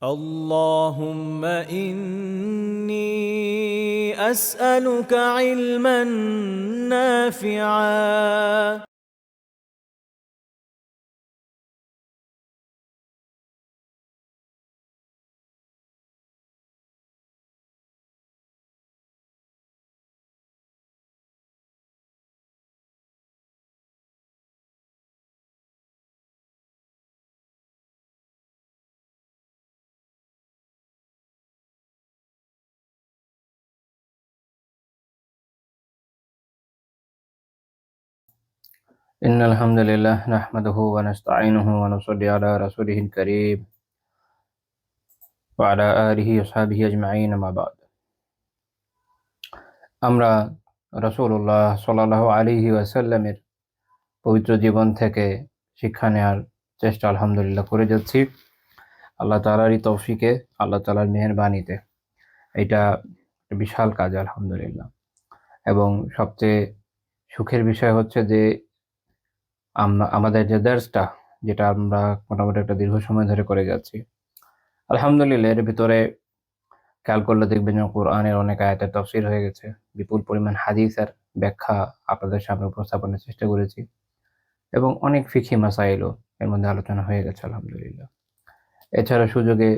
اللهم إني أسألك علما نافعا إن الحمد لله نحمده ونستعينه ونصلي على رسوله الكريم وعلى آله وصحبه أجمعين ما بعد আমরা রাসূলুল্লাহ সাল্লাল্লাহু আলাইহি ওয়াসাল্লামের পবিত্র জীবন থেকে শিক্ষা নেওয়ার চেষ্টা আলহামদুলিল্লাহ করে যাচ্ছি। আল্লাহ তাআলারই তৌফিকে, আল্লাহ তাআলার মেহেরবানিতে এটা বিশাল কাজ আলহামদুলিল্লাহ। এবং সবচেয়ে সুখের বিষয় হচ্ছে যে আমাদের যে দার্সটা, যেটা আমরা মোটামুটি একটা দীর্ঘ সময় ধরে করে যাচ্ছি, আলহামদুলিল্লাহ এর ভিতরে খেয়াল করলে দেখবেন যে কোরআনের অনেক আয়াতের তাফসীর হয়ে গেছে। বিপুল পরিমাণ হাদিসের ব্যাখ্যা আপনাদের সামনে উপস্থাপনের চেষ্টা করেছি এবং অনেক ফিকহি মাসাইলও এর মধ্যে আলোচনা হয়ে গেছে আলহামদুলিল্লাহ। এছাড়া সুযোগে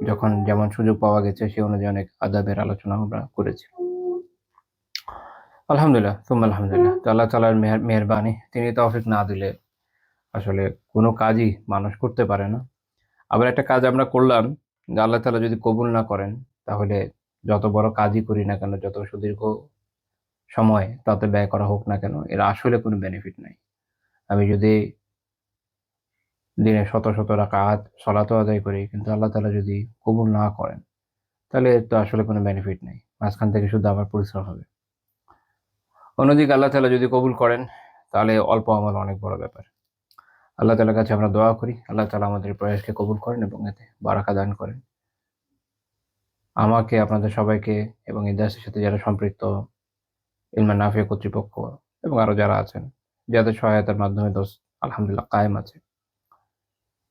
যখন যেমন সুযোগ পাওয়া গেছে সে অনুযায়ী অনেক আদাবের আলোচনা আমরা করেছি। আলহামদুলিল্লাহ, সুম্মা আলহামদুলিল্লাহ। তো আল্লাহ তাআলার মেহেরবানি, তিনি তৌফিক না দিলে আসলে কোনো কাজই মানুষ করতে পারে না। আবার একটা কাজ আমরা করলাম, যে আল্লাহ তাআলা যদি কবুল না করেন, তাহলে যত বড় কাজই করি না কেন, যত সুদীর্ঘ সময় তাতে ব্যয় করা হোক না কেন, এর আসলে কোনো বেনিফিট নাই। আমি যদি দিনে শত শত রাকাত সলাতও আদায় করি, কিন্তু আল্লাহ তাআলা যদি কবুল না করেন, তাহলে এর তো আসলে কোনো বেনিফিট নাই। মাঝখান থেকে শুধু আবার পরিশ্রম হবে। অন্যদিকে আল্লাহ তাআলা যদি কবুল করেন, তাহলে অল্প আমল অনেক বড় ব্যাপার। আল্লাহ তাআলার কাছে আমরা দোয়া করি, আল্লাহ তাআলা আমাদের প্রয়াসকে কবুল করেন এবং এতে বারাকা দান করেন। আমাকে, আপনাদের সবাইকে এবং এই দাসের সাথে যারা সম্পৃক্ত, ইলমান নাফিয়া কর্তৃপক্ষ এবং আরো যারা আছেন, যাদের সহায়তার মাধ্যমে আলহামদুলিল্লাহ কায়েম আছে,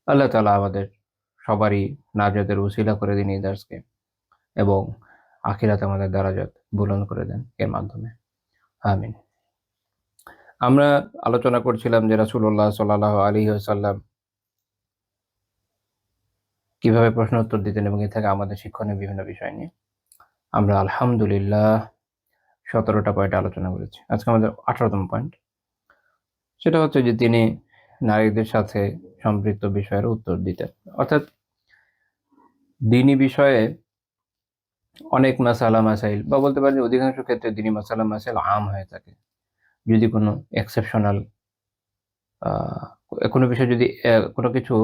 আল্লাহ তাআলা আমাদের সবারই নাজাতের উসিলা করে দিন এই দার্সকে এবং আখিরাতে আমাদের দারাজাত বুলন্দ করে দেন এর মাধ্যমে। আমিন। আমরা আলোচনা করছিলাম যে রাসূলুল্লাহ সাল্লাল্লাহু আলাইহি ওয়াসাল্লাম কিভাবে প্রশ্ন উত্তর দিতেন এবং এ থেকে আমাদের শিক্ষণীয় বিভিন্ন বিষয় নিয়ে আমরা আলহামদুলিল্লাহ ১৭টা পয়েন্ট আলোচনা করেছি। আজকে আমাদের ১৮তম পয়েন্ট। সেটা হচ্ছে যে তিনি নারীদের সাথে সম্পৃক্ত বিষয়ের উত্তর দিতেন। অর্থাৎ দ্বীনি বিষয়ে অনেক মাসালা মাসাইল, বা বলতে পারেন যে অধিকাংশ ক্ষেত্রে দ্বীনি মাসালা মাসাইল আম হয়ে থাকে। যদি কোনো এক্সেপশনাল কোনো বিষয়, যদি কোনো কিছু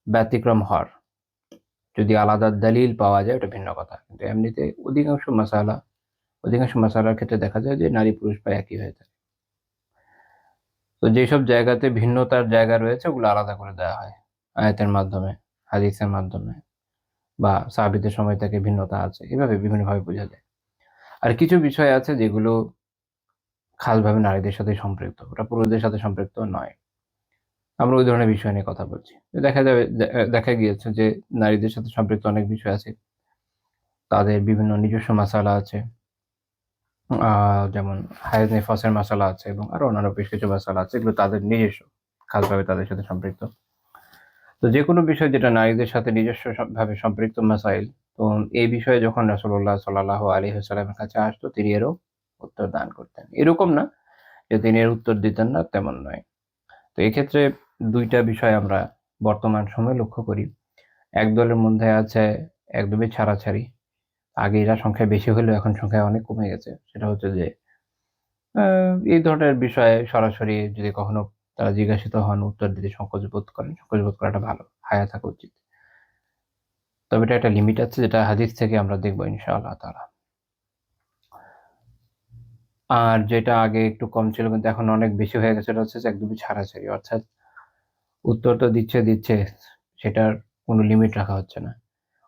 ব্যতিক্রম হওয়ার, যদি আলাদা দলিল পাওয়া যায়, ওটা ভিন্ন কথা। কিন্তু এমনিতে অধিকাংশ মাসালার ক্ষেত্রে দেখা যায় যে নারী পুরুষ প্রায় একই হয়ে থাকে। তো যেসব জায়গাতে ভিন্নতার জায়গা রয়েছে, ওগুলো আলাদা করে দেওয়া হয় আয়াতের মাধ্যমে, হাদিসের মাধ্যমে, বা সাহাবীদের সময় থেকে ভিন্নতা আছে, এভাবে বিভিন্নভাবে বোঝা যায়। আর কিছু বিষয় আছে যেগুলো খাসভাবে নারীদের সাথে সম্পৃক্ত, ওটা পুরুষদের সাথে সম্পৃক্ত নয়। আমরা ওই ধরনের বিষয় নিয়ে কথা বলছি। দেখা গিয়েছে যে নারীদের সাথে সম্পৃক্ত অনেক বিষয় আছে, তাদের বিভিন্ন নিজস্ব মাসালা আছে। যেমন হায়েজ নিফাসের মাসালা আছে এবং আরো অন্যান্য বেশ কিছু মাসালা আছে, এগুলো তাদের নিজস্ব, খাসভাবে তাদের সাথে সম্পৃক্ত। তো যেকোনো বিষয় যেটা নারীদের সাথে নিজস্ব ভাবে সম্পৃক্ত মাসাইল, তো এই বিষয়ে যখন রাসূলুল্লাহ সাল্লাল্লাহু আলাইহি ওয়াসাল্লামের কাছে আসতো, তিনি এরও উত্তর দান করতেন। এরকম না যে তিনি এর উত্তর দিতেন না, তেমন নয়। তো এক্ষেত্রে ২টা বিষয় আমরা বর্তমান সময়ে লক্ষ্য করি। এক দলের মধ্যে আছে একদমই ছাড়াছাড়ি। আগে এরা সংখ্যায় বেশি হলেও এখন সংখ্যায় অনেক কমে গেছে। সেটা হচ্ছে যে আ এই ধরনের বিষয়ে সরাসরি যদি কখনো তারা জিজ্ঞাসিত হন, উত্তর দিতে সংকোচ বোধ করেন। সংকোচ বোধ করাটা ভালো। হায়া থাকা উচিত। তবে এটা একটা লিমিট আছে, যেটা হাদিস থেকে আমরা দেখব ইনশাআল্লাহ তাআলা। আর যেটা আগে একটু কম ছিল কিন্তু এখন অনেক বেশি হয়ে গেছে, সেটা হচ্ছে যে একদমই ছাড়াছাড়ি। অর্থাৎ উত্তর তো দিচ্ছে, সেটার কোনো লিমিট রাখা হচ্ছে না।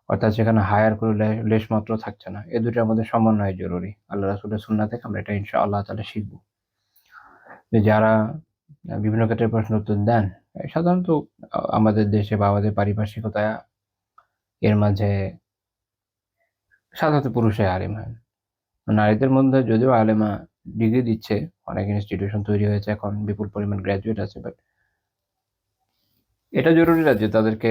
অর্থাৎ সেখানে হায়ার কোনো লেশমাত্র থাকছে না। এই ২ টার মধ্যে সমন্বয় জরুরি। আল্লাহ রাসূলের সুন্নাহ থেকে আমরা এটা ইনশাআল্লাহ তাআলা শিখব। যে যারা বিভিন্ন ক্ষেত্রে প্রশ্ন উত্তর দেন, সাধারণত আমাদের দেশে বা আমাদের পারিপার্শ্বিকতায় এর মাঝে সাধারণত পুরুষরাই আলেম হয়। নারীদের মধ্যে যদিও আলেমা ডিগ্রি দিচ্ছে, অনেক ইনস্টিটিউশন তৈরি হয়েছে, এখন বিপুল পরিমাণ গ্র্যাজুয়েট আছে, বাট এটা জরুরি না যে তাদেরকে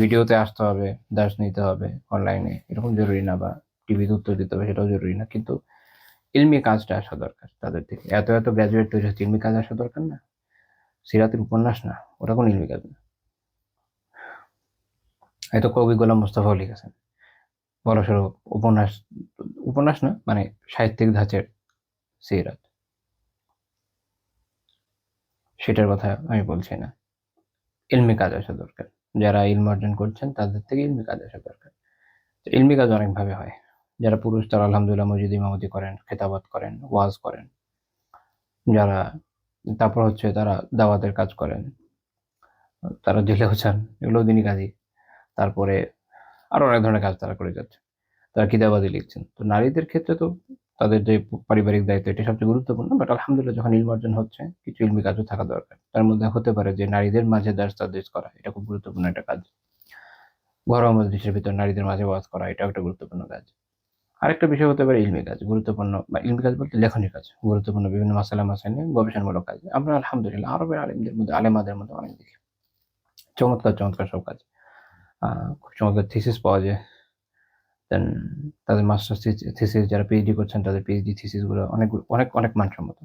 ভিডিওতে আসতে হবে, দার্স নিতে হবে অনলাইনে, এরকম জরুরি না, বা টিভিতে উত্তর দিতে হবে সেটাও জরুরি না, কিন্তু ইলমি কাজটা আসা দরকার তাদের থেকে। এত এত গ্র্যাজুয়েট তৈরি হচ্ছে, ইলমি কাজ আসা দরকার না? সিরাতের উপন্যাস না, ওটা কোন ইলমি কাজ না? হয়তো কবি গোলাম মোস্তফাও লিখেছেন বড়সড় উপন্যাস, উপন্যাস না মানে সাহিত্যিক ধাঁচের সিরাত, সেটার কথা আমি বলছি না। ইলমি কাজ আসা দরকার, যারা ইলম অর্জন করছেন তাদের থেকে ইলমি কাজ আসা দরকার। তো ইলমি কাজ অনেকভাবে হয়। যারা পুরুষ তারা আলহামদুলিল্লাহ মসজিদ ইমামতি করেন, খেতাবাত করেন, ওয়াজ করেন। যারা তারপর হচ্ছে তারা দাওয়াতের কাজ করেন, তারা জেলেও যান, এগুলো দিনই কাজই। তারপরে আরো অনেক ধরনের কাজ তারা করে যাচ্ছে, তারা কিতাবাদি লিখছেন। তো নারীদের ক্ষেত্রে তো তাদের যে পারিবারিক দায়িত্ব এটা সবচেয়ে গুরুত্বপূর্ণ, বাট আলহামদুলিল্লাহ যখন ইলম অর্জন হচ্ছে কিছু ইলমি কাজও থাকা দরকার। তার মধ্যে হতে পারে যে নারীদের মাঝে দার্স তাদরিস করা, এটা খুব গুরুত্বপূর্ণ একটা কাজ। ঘরোয়া মজলিসের ভিতর নারীদের মাঝে ওয়াজ করা, এটাও একটা গুরুত্বপূর্ণ কাজ। আরেকটা বিষয় হতে পারে ইলমি কাজ গুরুত্বপূর্ণ, বা ইলমি কাজ বলতে লেখনী কাজ গুরুত্বপূর্ণ, বিভিন্ন মাসালা মাসাইল নিয়ে গবেষণামূলক কাজ। আমরা আলহামদুলিল্লাহ আরবের আলেমদের মধ্যে, আলেমাদের মধ্যে অনেক দেখি চমৎকার চমৎকার সব কাজ। খুব চমৎকার থিসিস পাওয়া যায়। দেন তাদের মাস্টার্স থিসিস, যারা পিএইচডি করছেন তাদের পিএইচডি থিসিস গুলো অনেক অনেক অনেক মানসম্মত।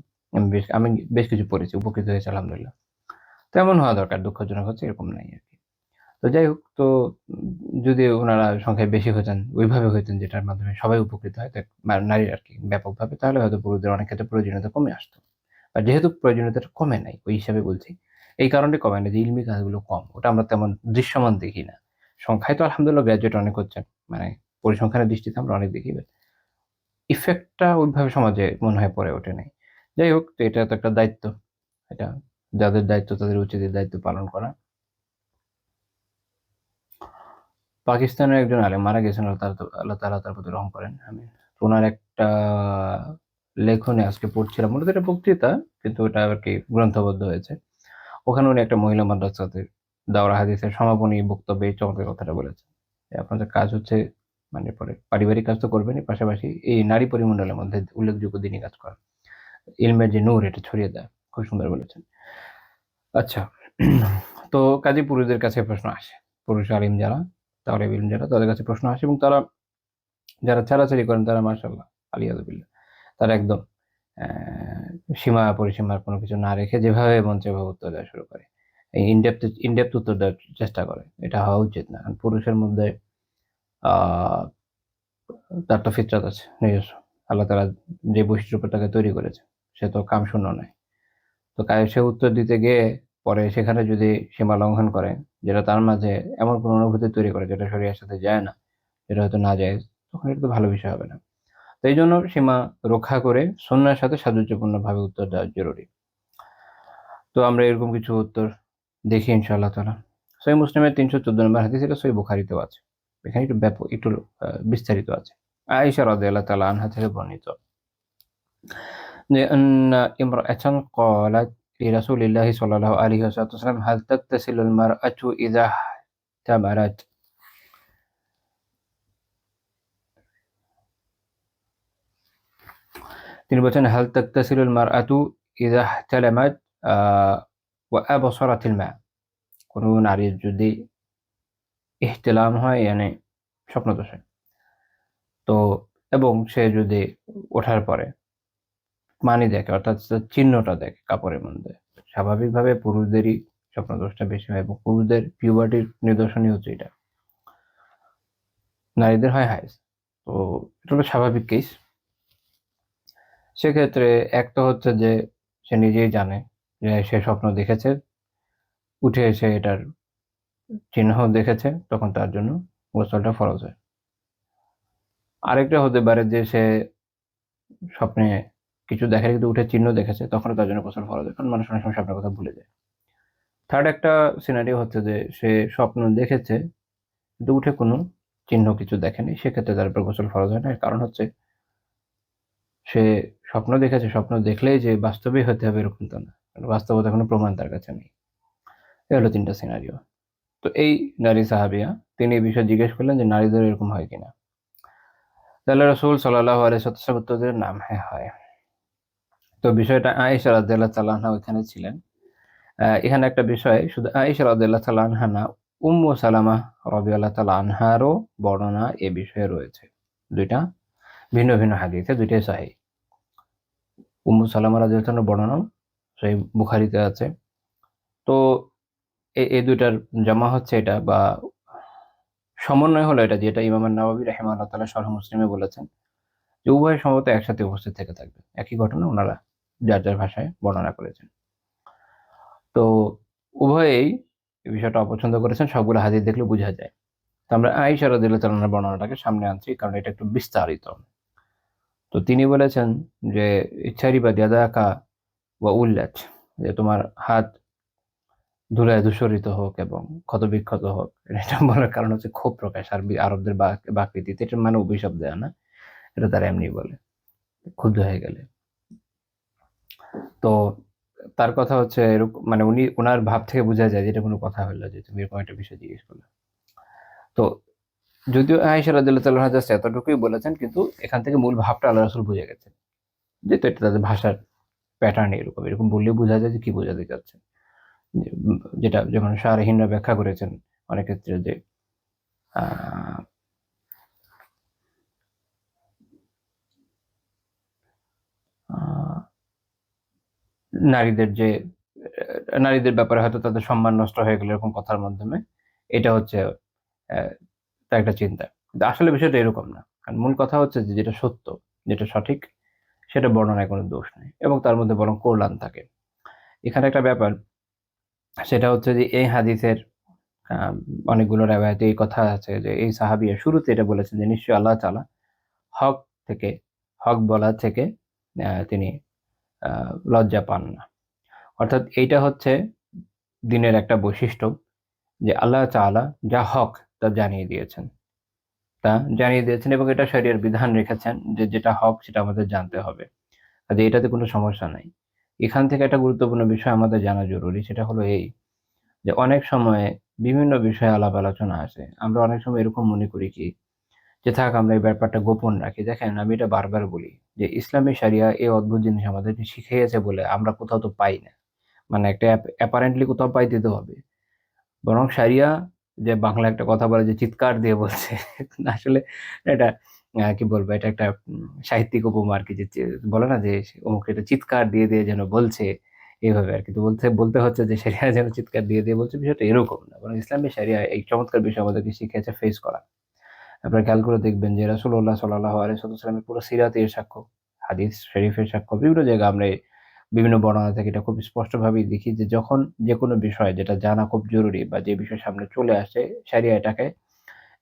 আমি বেশ কিছু পড়েছি, উপকৃত হয়েছে আলহামদুলিল্লাহ। তো এমন হওয়া দরকার, দুঃখজনক হচ্ছে এরকম নাই আর কি। তো যাই হোক, তো যদি ওনারা সংখ্যায় বেশি হতেন, ওইভাবে হইতেন যেটার মাধ্যমে সবাই উপকৃত হয়, নারীর আর কি ব্যাপকভাবে, তাহলে হয়তো পুরুষদের অনেক ক্ষেত্রে প্রয়োজনীয়তা কমে আসতো। আর যেহেতু প্রয়োজনীয়তাটা কমে নাই ওই হিসাবে বলছি, এই কারণে কমে না যে ইলমি কাজগুলো কম, ওটা আমরা তেমন দৃশ্যমান দেখি না। সংখ্যায় তো আলহামদুলিল্লাহ গ্রাজুয়েট অনেক হচ্ছেন, মানে পরিসংখ্যানের দৃষ্টিতে আমরা অনেক দেখি, বাট ইফেক্টটা ওইভাবে সমাজে মনে হয় পড়ে ওঠে নাই। যাই হোক, তো এটা তো একটা দায়িত্ব, এটা যাদের দায়িত্ব তাদের উচিত এই দায়িত্ব পালন করা। পাকিস্তানের একজন আলেম মারা গেছেন, আল্লাহ তাআলা তার প্রতি রহম করেন, আমিন। তো ওনার একটা লেখনে আজকে পড়ছিলাম, মূলত এটা বক্তৃতা, কিন্তু ওটা আর কি গ্রন্থবদ্ধ হয়েছে। ওখানে উনি একটা মহিলা মাদ্রাসাতে দাওরা হাদিসের সমাপনী বক্তব্যে এই চমৎকার কথাটা বলেছেন যে আপনাদের কাজ হচ্ছে, মানে পরে পারিবারিক কাজ তো করবেনই, পাশাপাশি এই নারী পরিমণ্ডলের মধ্যে উল্লেখযোগ্য দিনী কাজ করা, ইলমের যে নূর এটা ছড়িয়ে দেয়। খুব সুন্দর বলেছেন। আচ্ছা, তো কাজী পুরুষদের কাছে প্রশ্ন আসে, পুরুষ আলিম যারা, তালেব ইলম যারা, তাদের কাছে প্রশ্ন আসে, এবং তারা যারা ছাড়াছাড়ি করেন তারা মাশাআল্লাহ আলিয়াযুবিল্লাহ, তারা একদম সীমা পরিসীমার কোনো কিছু না রেখে যেভাবে মন চায় সেভাবে উত্তর দেওয়া শুরু করে। এই ইনডেপথ উত্তর দেওয়ার চেষ্টা করে। এটা হওয়া উচিত না। কারণ পুরুষের মধ্যে আহ তার তো ফিতরাত আছে নিজস্ব। আল্লাহ তাআলা যে বৈশিষ্ট্যের উপর তাকে তৈরি করেছে, সে তো কামশূন্য নয়। তো সে উত্তর দিতে গিয়ে পরে সেখানে যদি সীমা লঙ্ঘন করে, যেটা তার মাঝে এমন কোনো অনুভূতি তৈরি করে যেটা শরীরের সাথে যায় না, যেটা হয়তো নাজায়েজ, তখন এটা তো ভালো বিষয় হবে না। তো এই জন্য সীমা রক্ষা করে সুন্নাহর সাথে সাদুর্যপূর্ণভাবে উত্তর দেওয়া জরুরি। তো আমরা এরকম কিছু উত্তর দেখি ইনশাআল্লাহ তাআলা। সহিহ মুসলিমের ৩১৪ নম্বর হাদিস, এটা সহিহ বুখারীতেও আছে। এখানে একটু ব্যাপক, একটু বিস্তারিত আছে। আয়েশা রাদিয়াল্লাহু তাআলা আনহা থেকে বর্ণিত যে আন্না ইমরাআতান ক্বালাত লিরাসূলিল্লাহি সাল্লাল্লাহু আলাইহি ওয়াসাল্লাম হাল তাগতাসিলুল মারআতু ইযা ইহতামারাত। তিনি বলছেন হাল তাগতাসিলুল মারআতু ইযা ইহতালামাত ওয়া আবসারাতিল মা। কোন নারীর যদি ইহতিলাম হয়, মানে স্বপ্নদোষ হয়, তো এবং সে যদি ওঠার পরে পানি দেখে, অর্থাৎ চিহ্নটা দেখে কাপড়ের মধ্যে, স্বাভাবিকভাবে পুরুষদেরই স্বপ্নদোষটা বেশি হয়, এবং পুরুষদের পিউবার্টির নিদর্শনই হচ্ছে এটা, নারীদের হয় হাইজ। তো এটা হলো স্বাভাবিক কেস। সেক্ষেত্রে এক তো হচ্ছে যে সে নিজেই জানে যে সে স্বপ্ন দেখেছে, উঠে এসে এটার চিহ্ন দেখেছে, তখন তার জন্য গোসলটা ফরজ হয়। আরেকটা হতে পারে যে সে স্বপ্নে কিছু দেখে কিন্তু উঠে চিহ্ন দেখেছে, তখনও তার জন্য গোসল ফরজ হয়, কারণ মানুষ অনেক সময় স্বপ্নের কথা ভুলে যায়। থার্ড একটা সিনারিও হচ্ছে যে সে স্বপ্ন দেখেছে কিন্তু উঠে কোনো চিহ্ন কিছু দেখেনি, সেক্ষেত্রে তার উপর গোসল ফরজ হয় না। এর কারণ হচ্ছে সে স্বপ্ন দেখেছে, স্বপ্ন দেখলেই যে বাস্তবেই হতে হবে এরকম তো না, কারণ বাস্তবতা কোনো প্রমাণ তার কাছে নেই। এ হলো ৩টা সিনারিও। তো এই নারী সাহাবিয়া তিনি এই বিষয়ে জিজ্ঞেস করলেন যে নারীদের এরকম হয় কিনা। তাহলে রাসূল সাল্লাল্লাহু আলাইহি ওয়াসাল্লাম উত্তর দিলেন, নাম হ্যাঁ হয়। তো বিষয়টা আয়েশা রাদিয়াল্লাহু তাআলা আনহা ওইখানে ছিলেন। এখানে একটা বিষয়, শুধু আয়েশা রাদিয়াল্লাহু তাআলা আনহা না, উম্মু সালামা রাদিয়াল্লাহু তাআলা আনহারও বর্ণনা এ বিষয়ে রয়েছে। দুইটা ভিন্ন ভিন্ন হাদিসে, দুইটাই সহিহ। উম্মু সালামা রাদিয়াল্লাহু তাআলার বর্ণনাও সহিহ বুখারীতে আছে। তো এই দুইটার জমা হচ্ছে এটা, বা সমন্বয় হলো এটা, যেটা ইমাম আন-নাওয়াবী রাহিমাহুল্লাহ তাআলা শরহ মুসলিমে বলেছেন যে উভয় সম্ভবত একসাথে উপস্থিত থেকে থাকবে। একই ঘটনা ওনারা যার যার ভাষায় বর্ণনা করেছেন। তো উভয়েই এই বিষয়টা অপছন্দ করেছেন, সবগুলো হাদিস দেখলে বোঝা যায়। তো আমরা আয়েশা রাদিয়াল্লাহু তাআলা আনহার বর্ণনাটাকে সামনে আনছি কারণ এটা একটু বিস্তারিত। তো তিনি বলেছেন যে ইচ্ছারিবাদ ইয়াদাকা ওয়া উল্লাত, যে তোমার হাত ধুলায় ধূসরিত হোক এবং ক্ষতবিক্ষত হোক। এটা বলার কারণ হচ্ছে ক্ষোভ প্রকাশ, আরবদের বাকরীতিতে। এটার মানে অভিশাপ দেয়া না, এটা তারা এমনি বলে ক্ষুব্ধ হয়ে গেলে। তো তার কথা হচ্ছে এরকম, মানে উনি ওনার ভাব থেকে বোঝা যায় যে এটা কোনো কথা হলো যে তুমি এরকম একটা বিষয় জিজ্ঞেস করলে। তো যদিও আয়েশা রাদিয়াল্লাহু তাআলা জাস্ট এতটুকুই বলেছেন, কিন্তু এখান থেকে মূল ভাবটা আল্লাহ রাসূল বুঝে গেছেন। যেহেতু এটা তাদের ভাষার প্যাটার্ন এরকম, এরকম বললেই বোঝা যায় যে কি বোঝাতে চাচ্ছেন। যেটা যখন শারহিনরা ব্যাখ্যা করেছেন অনেক ক্ষেত্রে যে আহ, আহ, নারীদের যে নারীদের ব্যাপারে হয়তো তাদের সম্মান নষ্ট হয়ে গেল এরকম কথার মাধ্যমে, এটা হচ্ছে আহ, তার একটা চিন্তা। কিন্তু আসলে বিষয়টা এরকম না, কারণ মূল কথা হচ্ছে যে যেটা সত্য, যেটা সঠিক, সেটা বর্ণনায় কোনো দোষ নেই এবং তার মধ্যে বরং কল্যাণ থাকে। এখানে একটা ব্যাপার, সেটা হচ্ছে যে এই হাদিসের আহ, অনেকগুলো রেওয়ায়েতে এই কথা আছে যে এই সাহাবিয়া শুরুতে এটা বলেছেন যে নিশ্চয়ই আল্লাহ তাআলা হক থেকে, হক বলা থেকে তিনি লজ্জা পান না। অর্থাৎ এইটা হচ্ছে দিনের একটা বৈশিষ্ট্য যে আল্লাহ তাআলা যা হক তা জানিয়ে দিয়েছেন, তা জানিয়ে দিয়েছেন এবং এটা শরীয়তের বিধান রেখেছেন যে যেটা হক সেটা আমাদের জানতে হবে। কাজে এটাতে কোনো সমস্যা নাই। এখান থেকে একটা গুরুত্বপূর্ণ বিষয় আমাদের জানা জরুরি, সেটা হলো এই যে অনেক সময় বিভিন্ন বিষয়ে আলাপ আলোচনা আসে। আমরা অনেক সময় এরকম মনে করি কি যে থাক আমরা এই ব্যাপারটা গোপন রাখি। দেখেন আমি এটা বারবার বলি যে ইসলামী শরিয়া এই অদ্ভুত জিনিস আমাদেরকে শিখিয়েছে বলে আমরা কোথাও তো পাই না। মানে একটা অ্যাপারেন্টলি কোথাও পাইতে তো হবে। বরং শরিয়া যে বাংলা একটা কথা বলে যে চিৎকার দিয়ে বলছে আসলে এটা কি বলবো, এটা একটা সাহিত্যিক উপমা আরকি, যে বলে না যে অমুক এটা চিৎকার দিয়ে, দিয়ে যেন বলছে, এভাবে আরকি। তো বলতে বলতে হচ্ছে যে শরিয়া যেন চিৎকার দিয়ে, দিয়ে বলছে, বিষয়টা এরকম না। বরং ইসলামী শরিয়া এই চমৎকার বিষয় আমাদেরকে শিখিয়েছে ফেস করা। আপনারা খেয়াল করে দেখবেন যে রাসূলুল্লাহ সাল্লাল্লাহু আলাইহি ওয়াসাল্লামের পুরো সিরাতে এর সাক্ষ্য, হাদিস শরীফের সাক্ষ্য, বিভিন্ন জায়গায় আমরা এই বিভিন্ন বর্ণনা থেকে এটা খুব স্পষ্টভাবেই দেখি যে যখন যেকোনো বিষয় যেটা জানা খুব জরুরি বা যে বিষয় সামনে চলে আসে, শরিয়া এটাকে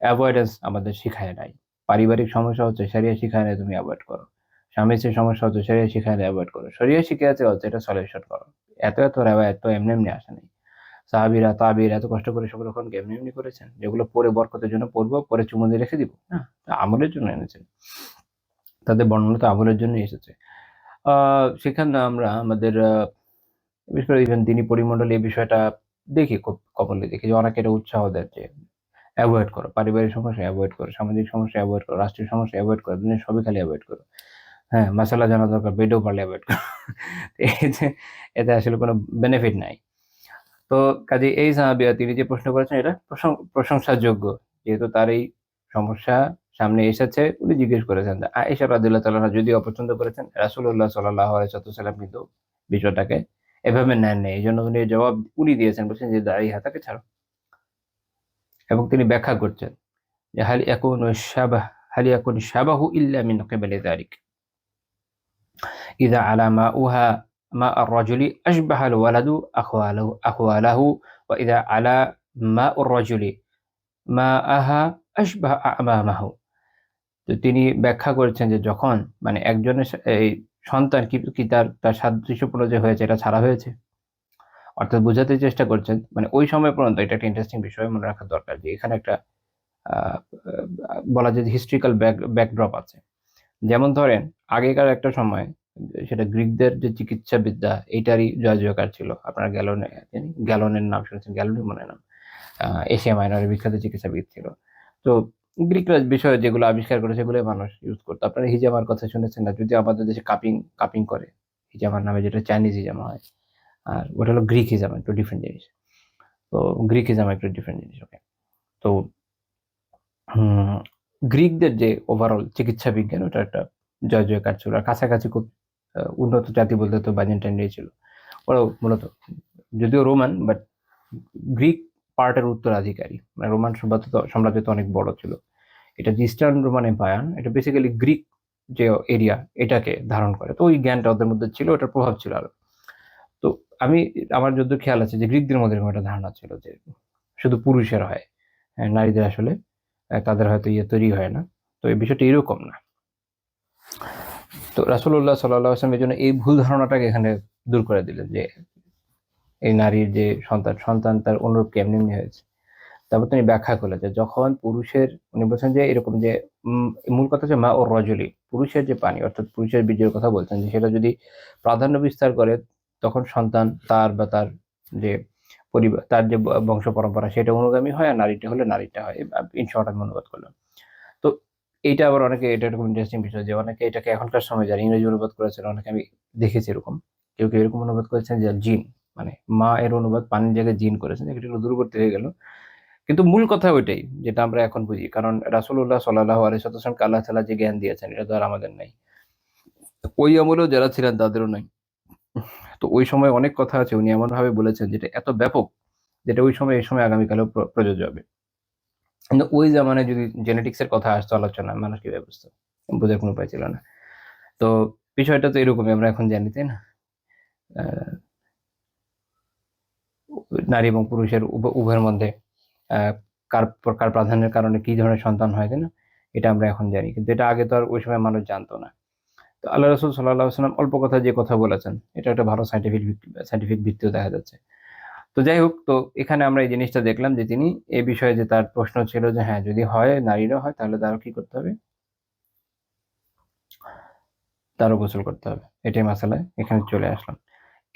অ্যাভয়েডেন্স আমাদের শিখায় নাই। পারিবারিক সমস্যা হচ্ছে শরিয়া শিখায় নাই তুমি এভয়েড করো। স্বামী-স্ত্রীর সমস্যা হচ্ছে শরিয়া শিখায় নাই এভয়েড করো। শরিয়া শিখিয়েছে হচ্ছে এটা সলিউশন করো। এত রেওয়ায়েত তো এমনি এমনি আসে নাই। সাহাবীরা, তাবেঈরা এত কষ্ট করে সংরক্ষণকে এমনি এমনি করেছেন? যেগুলো পড়ে বরকতের জন্য পড়বো, পরে চুমু দিয়ে রেখে দিব? না, আমলের জন্য এনেছেন। তাদের বর্ণনা তো আমলের জন্যই এসেছে। আ সেখানে আমরা আমাদের বিশেষ করে ইভেন দিনী পরিমণ্ডলে এই বিষয়টা দেখি, খুব কমনলি দেখি যে অনেকে এটা উৎসাহ দেন যে এভয়েড করো। পারিবারিক সমস্যা এভয়েড করো, সামাজিক সমস্যা এভয়েড করো, রাষ্ট্রীয় সমস্যা এভয়েড করো। দুনিয়ার সবই খালি এভয়েড করো। হ্যাঁ, মাসালা জানা দরকার, বেডেও পারলে এভয়েড করো। এতে এতে আসলে কোনো বেনিফিট নাই। তো কাজেই এই সাহাবিয়া তিনি যে প্রশ্ন করেছেন এটা প্রশংসার যোগ্য। যেহেতু তার এই সমস্যা সামনে এসেছে, উনি জিজ্ঞেস করেছেন। আয়েশা রাদিয়াল্লাহু তাআলা আনহা যদিও অপছন্দ করেছেন, রাসূলুল্লাহ সাল্লাল্লাহু আলাইহি ওয়াসাল্লাম কিন্তু বিষয়টাকে এভাবে নেননি। এজন্য উনি জবাব উনি দিয়েছেন, বলছেন যে দাঁড়িয়ে তাকে ছাড়ো। এবং তিনি ব্যাখ্যা করছেন যে হাল ইয়াকুনু শাবাহু ইল্লা মিন কিবালি যালিক। إذا على ماؤها ماء الرجل أشبه الولد أخواله وإذا على ماء الرجل মাআহা আশবাহা আমামাহু। তো তিনি ব্যাখ্যা করেছেন যে যখন মানে একজনের এই সন্তান কি তার সাদৃশ্যপূর্ণ যে হয়েছে এটা ছাড়া হয়েছে। অর্থাৎ বোঝাতে চেষ্টা করছেন মানে ওই সময় পর্যন্ত, এটা একটা ইন্টারেস্টিং বিষয় মনে রাখা দরকার যে এখানে একটা আ বলা যায় যে হিস্ট্রিক্যাল ব্যাকড্রপ আছে। যেমন ধরেন আগেকার একটা সময় সেটা গ্রিকদের যে চিকিৎসাবিদ্যা এটারই জয়-জয়কার ছিল। আপনারা গ্যালনের নাম শুনেছেন, গ্যালনই মনে হয় নাম। এশিয়া মাইনরের বিখ্যাত চিকিৎসাবিদ ছিল। তো গ্রিকরা বিষয়ে যেগুলো আবিষ্কার করেছে সেগুলোই মানুষ ইউজ করতো। আপনারা হিজামার কথা শুনেছেন না? যদিও আমাদের দেশে কাপিং কাপিং করে হিজামার নামে, যেটা চাইনিজ হিজামা হয়, আর ওটা হলো গ্রিক হিজামা, একটু ডিফারেন্ট জিনিস। তো গ্রিক হিজামা একটু ডিফারেন্ট জিনিস। ওকে, তো হুম, গ্রিকদের যে ওভারঅল চিকিৎসা বিজ্ঞান, ওটা একটা জয় জয়কার ছিল। আর কাছাকাছি খুব উন্নত জাতি বলতে তো বাইজেন্টাইনরাই ছিল। ওরাও মূলত, যদিও রোমান, বাট গ্রিক পার্টের উত্তরাধিকারী। মানে রোমান সাম্রাজ্য তো অনেক বড় ছিল। এটা যে ইস্টার্ন রোমান এম্পায়ার, এটা বেসিক্যালি গ্রিক যে এরিয়া এটাকে ধারণ করে। তো ওই জ্ঞানটা ওদের মধ্যে ছিল, ওটার প্রভাব ছিল আরো। তো আমি, আমার যদ্দূর খেয়াল আছে যে গ্রিকদের মধ্যে এরকম একটা ধারণা ছিল যে শুধু পুরুষের হয়, নারীদের আসলে তাদের হয়তো ইয়ে তৈরি হয় না। তো এই বিষয়টা এরকম না। তো রাসূলুল্লাহ সাল্লাল্লাহু আলাইহি ওয়াসাল্লাম এই জন্য এই ভুল ধারণাটাকে এখানে দূর করে দিলেন যে এই নারীর যে সন্তান তার অনুরূপ কেমনি এমনি হয়েছে। তারপর তিনি ব্যাখ্যা করলেন যে যখন পুরুষের, উনি বলছেন যে এরকম যে মূল কথা হচ্ছে মা ও রজলি, পুরুষের যে পানি অর্থাৎ পুরুষের বীর্যের কথা বলছেন, যে সেটা যদি প্রাধান্য বিস্তার করে তখন সন্তান তার বা তার যে পরিবার, তার যে বংশ পরম্পরা সেটা অনুগামী হয়, আর নারীটা হলে নারীটা হয়। ইন শর্ট আমি অনুবাদ করলাম। তো এইটা আবার অনেকে, এটা এরকম ইন্টারেস্টিং বিষয় যে অনেকে এটাকে এখনকার সময় যারা ইংরেজি অনুবাদ করেছেন, অনেকে আমি দেখেছি এরকম, কেউ কেউ এরকম অনুবাদ করেছেন যে জিন, মানে মা এর অনুবাদ পানির জায়গায় জিন করেছেন, এটা একটু দূরবর্তী হয়ে গেল। কিন্তু মূল কথা ওইটাই যেটা আমরা এখন বুঝি, কারণ রাসূলুল্লাহ সাল্লাল্লাহু আলাইহি ওয়াসাল্লামকে আল্লাহ তাআলা যে জ্ঞান দিয়েছেন এটা তো আর আমাদের নাই, ওই আমলেও যারা ছিলেন তাদেরও নাই। তো ওই সময় অনেক কথা আছে উনি এমন ভাবে বলেছেন যেটা এত ব্যাপক, যেটা ওই সময় এই সময় আগামীকালেও প্রযোজ্য হবে। কিন্তু ওই জামানায় যদি জেনেটিক্স এর কথা আসতো আলোচনা, মানুষ কিভাবে বুঝতো? বোঝার কোনো উপায় ছিল না। তো বিষয়টা তো এরকমই আমরা এখন জানি, তাই না? আহ, নারী এবং পুরুষের উভয়ের মধ্যে আহ, কার প্রাধান্যের কারণে কি ধরনের সন্তান হয়, তাই না? এটা আমরা এখন জানি, কিন্তু এটা আগে তো আর ওই সময় মানুষ জানতো না। তো আল্লাহ রাসূল সাল্লাল্লাহু আলাইহি ওয়াসাল্লাম অল্প কথা যে কথা বলেছেন, এটা একটা ভালো সাইন্টিফিক ভিত্তিও দেখা যাচ্ছে। তো যাই হোক, তো এখানে আমরা এই জিনিসটা দেখলাম যে তিনি এই বিষয়ে যে তার প্রশ্ন ছিল যে হ্যাঁ যদি হয়, নারীরও হয়, তাহলে তারও কি করতে হবে? তারও গোসল করতে হবে। এটাই মাসালায় এখানে চলে আসলাম।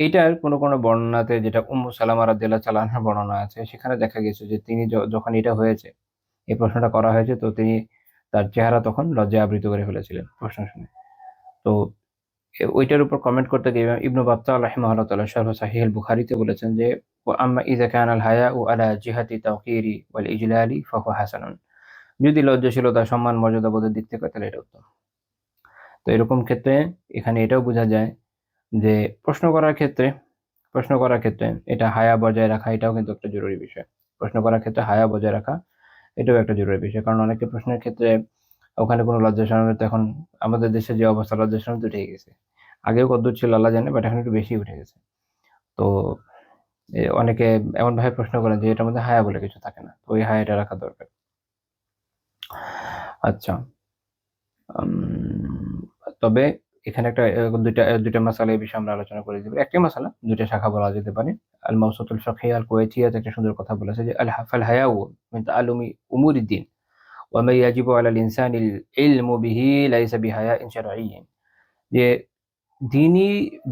এইটার কোনো বর্ণনাতে, যেটা উম্মু সালামা রাদিয়াল্লাহু তাআলা আনহার বর্ণনা আছে, সেখানে দেখা গেছে যে তিনি যখন এটা হয়েছে, এই প্রশ্নটা করা হয়েছে, তো তিনি, তার চেহারা তখন লজ্জায় আবৃত করে ফেলেছিলেন প্রশ্ন শুনে। তো ওইটার উপর কমেন্ট করতে গিয়ে ইবনু বাত্তাহ রাহিমাহুল্লাহ তাআলা শারহ সাহিহ আল বুখারীতে বলেছেন যে ওয়া আম্মা ইযা কানা আল হায়াউ আলা জিহাতি তাওকিরি ওয়াল ইজলালি ফাহুয়া হাসানুন, যদি লজ্জাশীলতা সম্মান মর্যাদা বোধের দিক থেকে হয়, তাহলে এটা উত্তম। তো এরকম ক্ষেত্রে এখানে এটাও বোঝা যায় যে প্রশ্ন করার ক্ষেত্রে, এটা হায়া বজায় রাখা, এটাও কিন্তু একটা জরুরি বিষয়। প্রশ্ন করার ক্ষেত্রে হায়া বজায় রাখা এটাও একটা জরুরি বিষয়, কারণ অনেকে প্রশ্নের ক্ষেত্রে ওখানে কোনো লজ্জা শরমের, তো এখন আমাদের দেশে যে অবস্থা, লজ্জা শরম তো উঠে গেছে। আগেও কদ্দূর ছিল আল্লাহ জানে, বাট এখন একটু বেশি উঠে গেছে। তো অনেকে এমন ভাবে প্রশ্ন করেন যে এটার মধ্যে হায়া বলে কিছু থাকে না, তো ওই হায়াটা রাখা দরকার। আচ্ছা, তবে এখানে একটা দুইটা মাসালা এই বিষয়ে আমরা আলোচনা করে দিব। একটি মাসালা দুইটা শাখা বলা যেতে পারে। আল মাওসুতুল ফিকহিয়া আল কুওয়াইতিয়াত একটা সুন্দর কথা বলেছে যে আল ফাল হায়াউ মিন তাআল্লুমি উমুরিদ্দিন ওয়া মা ইয়াজিবু আলাল ইনসানিল ইলমু বিহি লাইসা বিহায়াইন শারঈয়্যিন, যে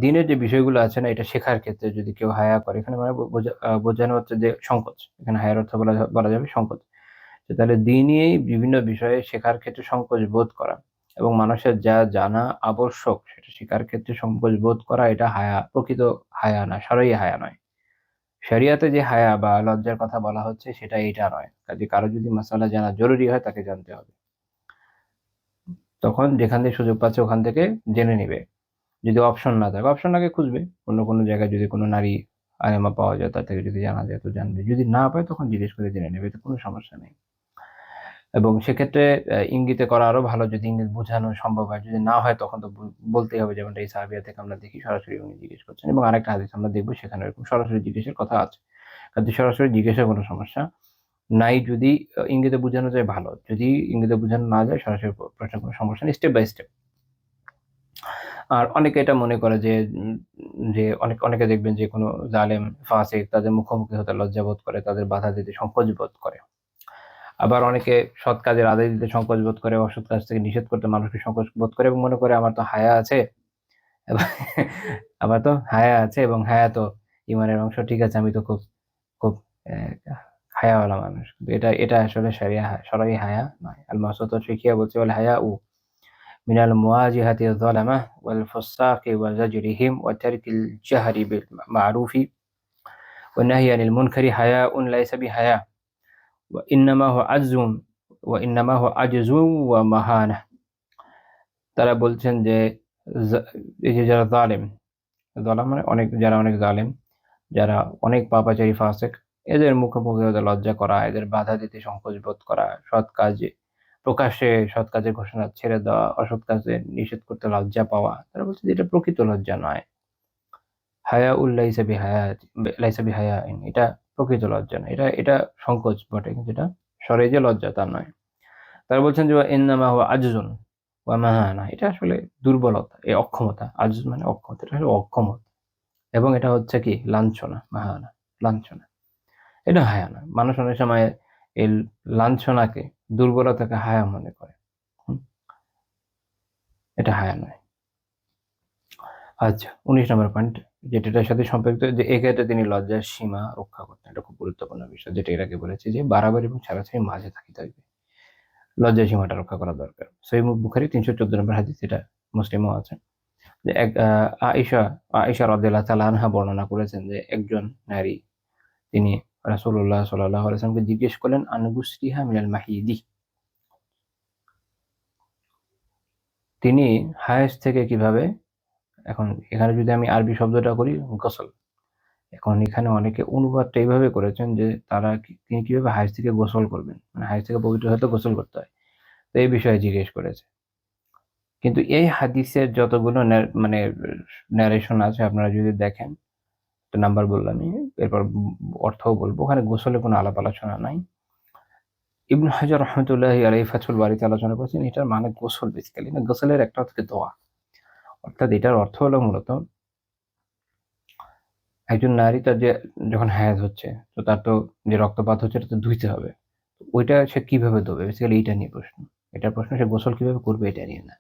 দিনের যে বিষয়গুলো আছে না, এটা শেখার ক্ষেত্রে যদি কেউ হায়া করে, এখানে মানে বোঝানো হচ্ছে যে সংকোচ, এখানে হায়ার অর্থ বলা যাবে সংকোচ। যে তাহলে দিনই বিভিন্ন বিষয়ে শেখার ক্ষেত্রে সংকোচ বোধ করা এবং মানুষের যা জানা আবশ্যক সেটা শেখার ক্ষেত্রে সংকোচ বোধ করা, এটা হায়া, প্রকৃত হায়া না, সারাই হায়া নয়। শরিয়াতে যে হায়া বা লজ্জার কথা বলা হচ্ছে সেটা এটা নয়। কাজে কারো যদি মাসালা জানা জরুরি হয়, তাকে জানতে হবে, তখন যেখান থেকে সুযোগ পাচ্ছে ওখান থেকে জেনে নিবে। যদি অপশন না থাকে, অপশন আগে খুঁজবে, অন্য কোনো জায়গায় যদি কোনো নারী আলেমা পাওয়া যায়, তার থেকে যদি জানা যায় তো জানবে, যদি না পায় তখন জিজ্ঞেস করে জেনে নেবে, এতে কোনো সমস্যা নেই। এবং সেক্ষেত্রে ইঙ্গিতে করা আরো ভালো, যদি ইঙ্গিত বোঝানো সম্ভব হয়। যদি না হয় তখন তো বলতেই হবে, যেমনটা এই সাহাবিয়া থেকে আমরা দেখি সরাসরি উনি জিজ্ঞেস করছেন, এবং আরেকটা হাদিস আমরা দেখবো সেখানে এরকম সরাসরি জিজ্ঞেসের কথা আছে। কাজে সরাসরি জিজ্ঞেসের কোনো সমস্যা নাই, যদি ইঙ্গিতে বোঝানো যায় ভালো, যদি ইঙ্গিতে বোঝানো না যায় সরাসরি প্রশ্নের কোনো সমস্যা নেই, স্টেপ বাই স্টেপ। আর অনেকে এটা মনে করে যে অনেকে দেখবেন যে কোনো জালেম ফাসিক তাদের মুখোমুখি হতে লজ্জা বোধ করে, তাদের বাধা দিতে সংকোচ বোধ করে। আবার অনেকে সৎ কাজের আদেশ দিতে সংকোচ বোধ করে, অসৎ কাজ থেকে নিষেধ করতে মানুষকে সংকোচ বোধ করে, এবং মনে করে আমার তো হায়া আছে, এবং আমার তো হায়া আছে এবং হায়া তো ইমানের অংশ, ঠিক আছে, আমি তো খুব খুব আহ, হায়াওয়ালা মানুষ, কিন্তু এটা আসলে শরঈ হায়া নয়। আল মাসউদ ফিকিয়া বলছে ওয়াল হায়াউ মিনাল মুওয়াজিহাতি যালামা ওয়াল ফুসাকি ওয়া জাজরিহিম ওয়া তারকিল জাহরি বিল মা'রুফি ওয়া নাহyi আনিল মুনকারি হায়াউন লাইসা বিহায়া ওয়া ইন্নামা হুয়া আজজুম ওয়া ইন্নামা হুয়া আজজু ওয়া মাহানা। তারা বলছেন যে এই যে যারা জালেম, জালেম মানে যারা অনেক জালেম, যারা অনেক পাপাচারী ফাসেক, এদের মুখোমুখি হতে লজ্জা করা, এদের বাধা দিতে সংকোচ বোধ করা, সৎ কাজে প্রকাশ্যে সৎ কাজের ঘোষণা ছেড়ে দেওয়া, অসৎ কাজে নিষেধ করতে লজ্জা পাওয়া, তারা বলছে যে এটা প্রকৃত লজ্জা নয়। হায়াউল লাইসা বিহায়াইন, এটা প্রকৃত লজ্জা নয়, এটা সংকোচ বটে, কিন্তু এটা সরে যে লজ্জা তা নয়। তারা বলছেন যে ইন্নামা হুয়া আজজুন ওয়া মাহানা, এটা আসলে দুর্বলতা, এই অক্ষমতা। আজজ মানে অক্ষমতা, এটা হলো অক্ষমতা, এবং এটা হচ্ছে কি লাঞ্ছনা, মাহানা লাঞ্ছনা, এটা হায়া না। মানুষ অনেক সময় এই লাঞ্ছনাকে, দুর্বলতাকে হায়া মনে করে। হুম, এটা হায়া নয়। আচ্ছা, 19 নম্বর পয়েন্ট, যেটার সাথে সম্পর্কিত, যে এক্ষেত্রে তিনি লজ্জার সীমা রক্ষা করতেন। এটা খুব গুরুত্বপূর্ণ বিষয়, যেটা এর আগে বলেছি, যে বাড়াবাড়ি এবং ছাড়াছাড়ি মাঝে থাকিতে হইবে, লজ্জার সীমাটা রক্ষা করা দরকার। সহিহ বুখারী 314 নম্বর হাদিস, এটা মুসলিমও আছে, যে এক আয়েশা রাদিয়াল্লাহু তাআলা আনহা বর্ণনা করেছেন যে একজন নারী, তিনি রাসূলুল্লাহ সাল্লাল্লাহু আলাইহি ওয়াসাল্লামকে জিজ্ঞেস করলেন আন গুসলিহা মিনাল মাহিদি, তিনি হায়েজ থেকে কিভাবে, এখন এখানে যদি আমি আরবি শব্দটা করি গোসল, এখন এখানে অনেকে অনুবাদটা এইভাবে করেছেন যে তিনি কিভাবে হায়েজ থেকে গোসল করবেন, মানে হায়েজ থেকে পবিত্র হতে গোসল করতে হয়, তো এই বিষয়ে জিজ্ঞেস করেছে। কিন্তু এই হাদিসের যতগুলো মানে ন্যারেশন আছে, আপনারা যদি দেখেন, একটা নাম্বার বললাম, এরপর অর্থও বলবো, ওখানে গোসলে কোনো আলাপ আলোচনা নাই। ইবনে হাজার রাহমাতুল্লাহি আলাইহি ফাথুল বারীতে আলোচনা করেছেন, এটার মানে গোসল বেসিক্যালি না, গোসলের একটা হচ্ছে দোয়া, অর্থাৎ এটার অর্থ হলো মূলত একজন নারী তার যে যখন হায়াজ হচ্ছে, তো তার তো যে রক্তপাত হচ্ছে এটা তো ধুইতে হবে, ওইটা সে কিভাবে ধোবে, বেসিক্যালি এইটা নিয়ে প্রশ্ন। এটার প্রশ্ন, সে গোসল কিভাবে করবে এটা নিয়ে না।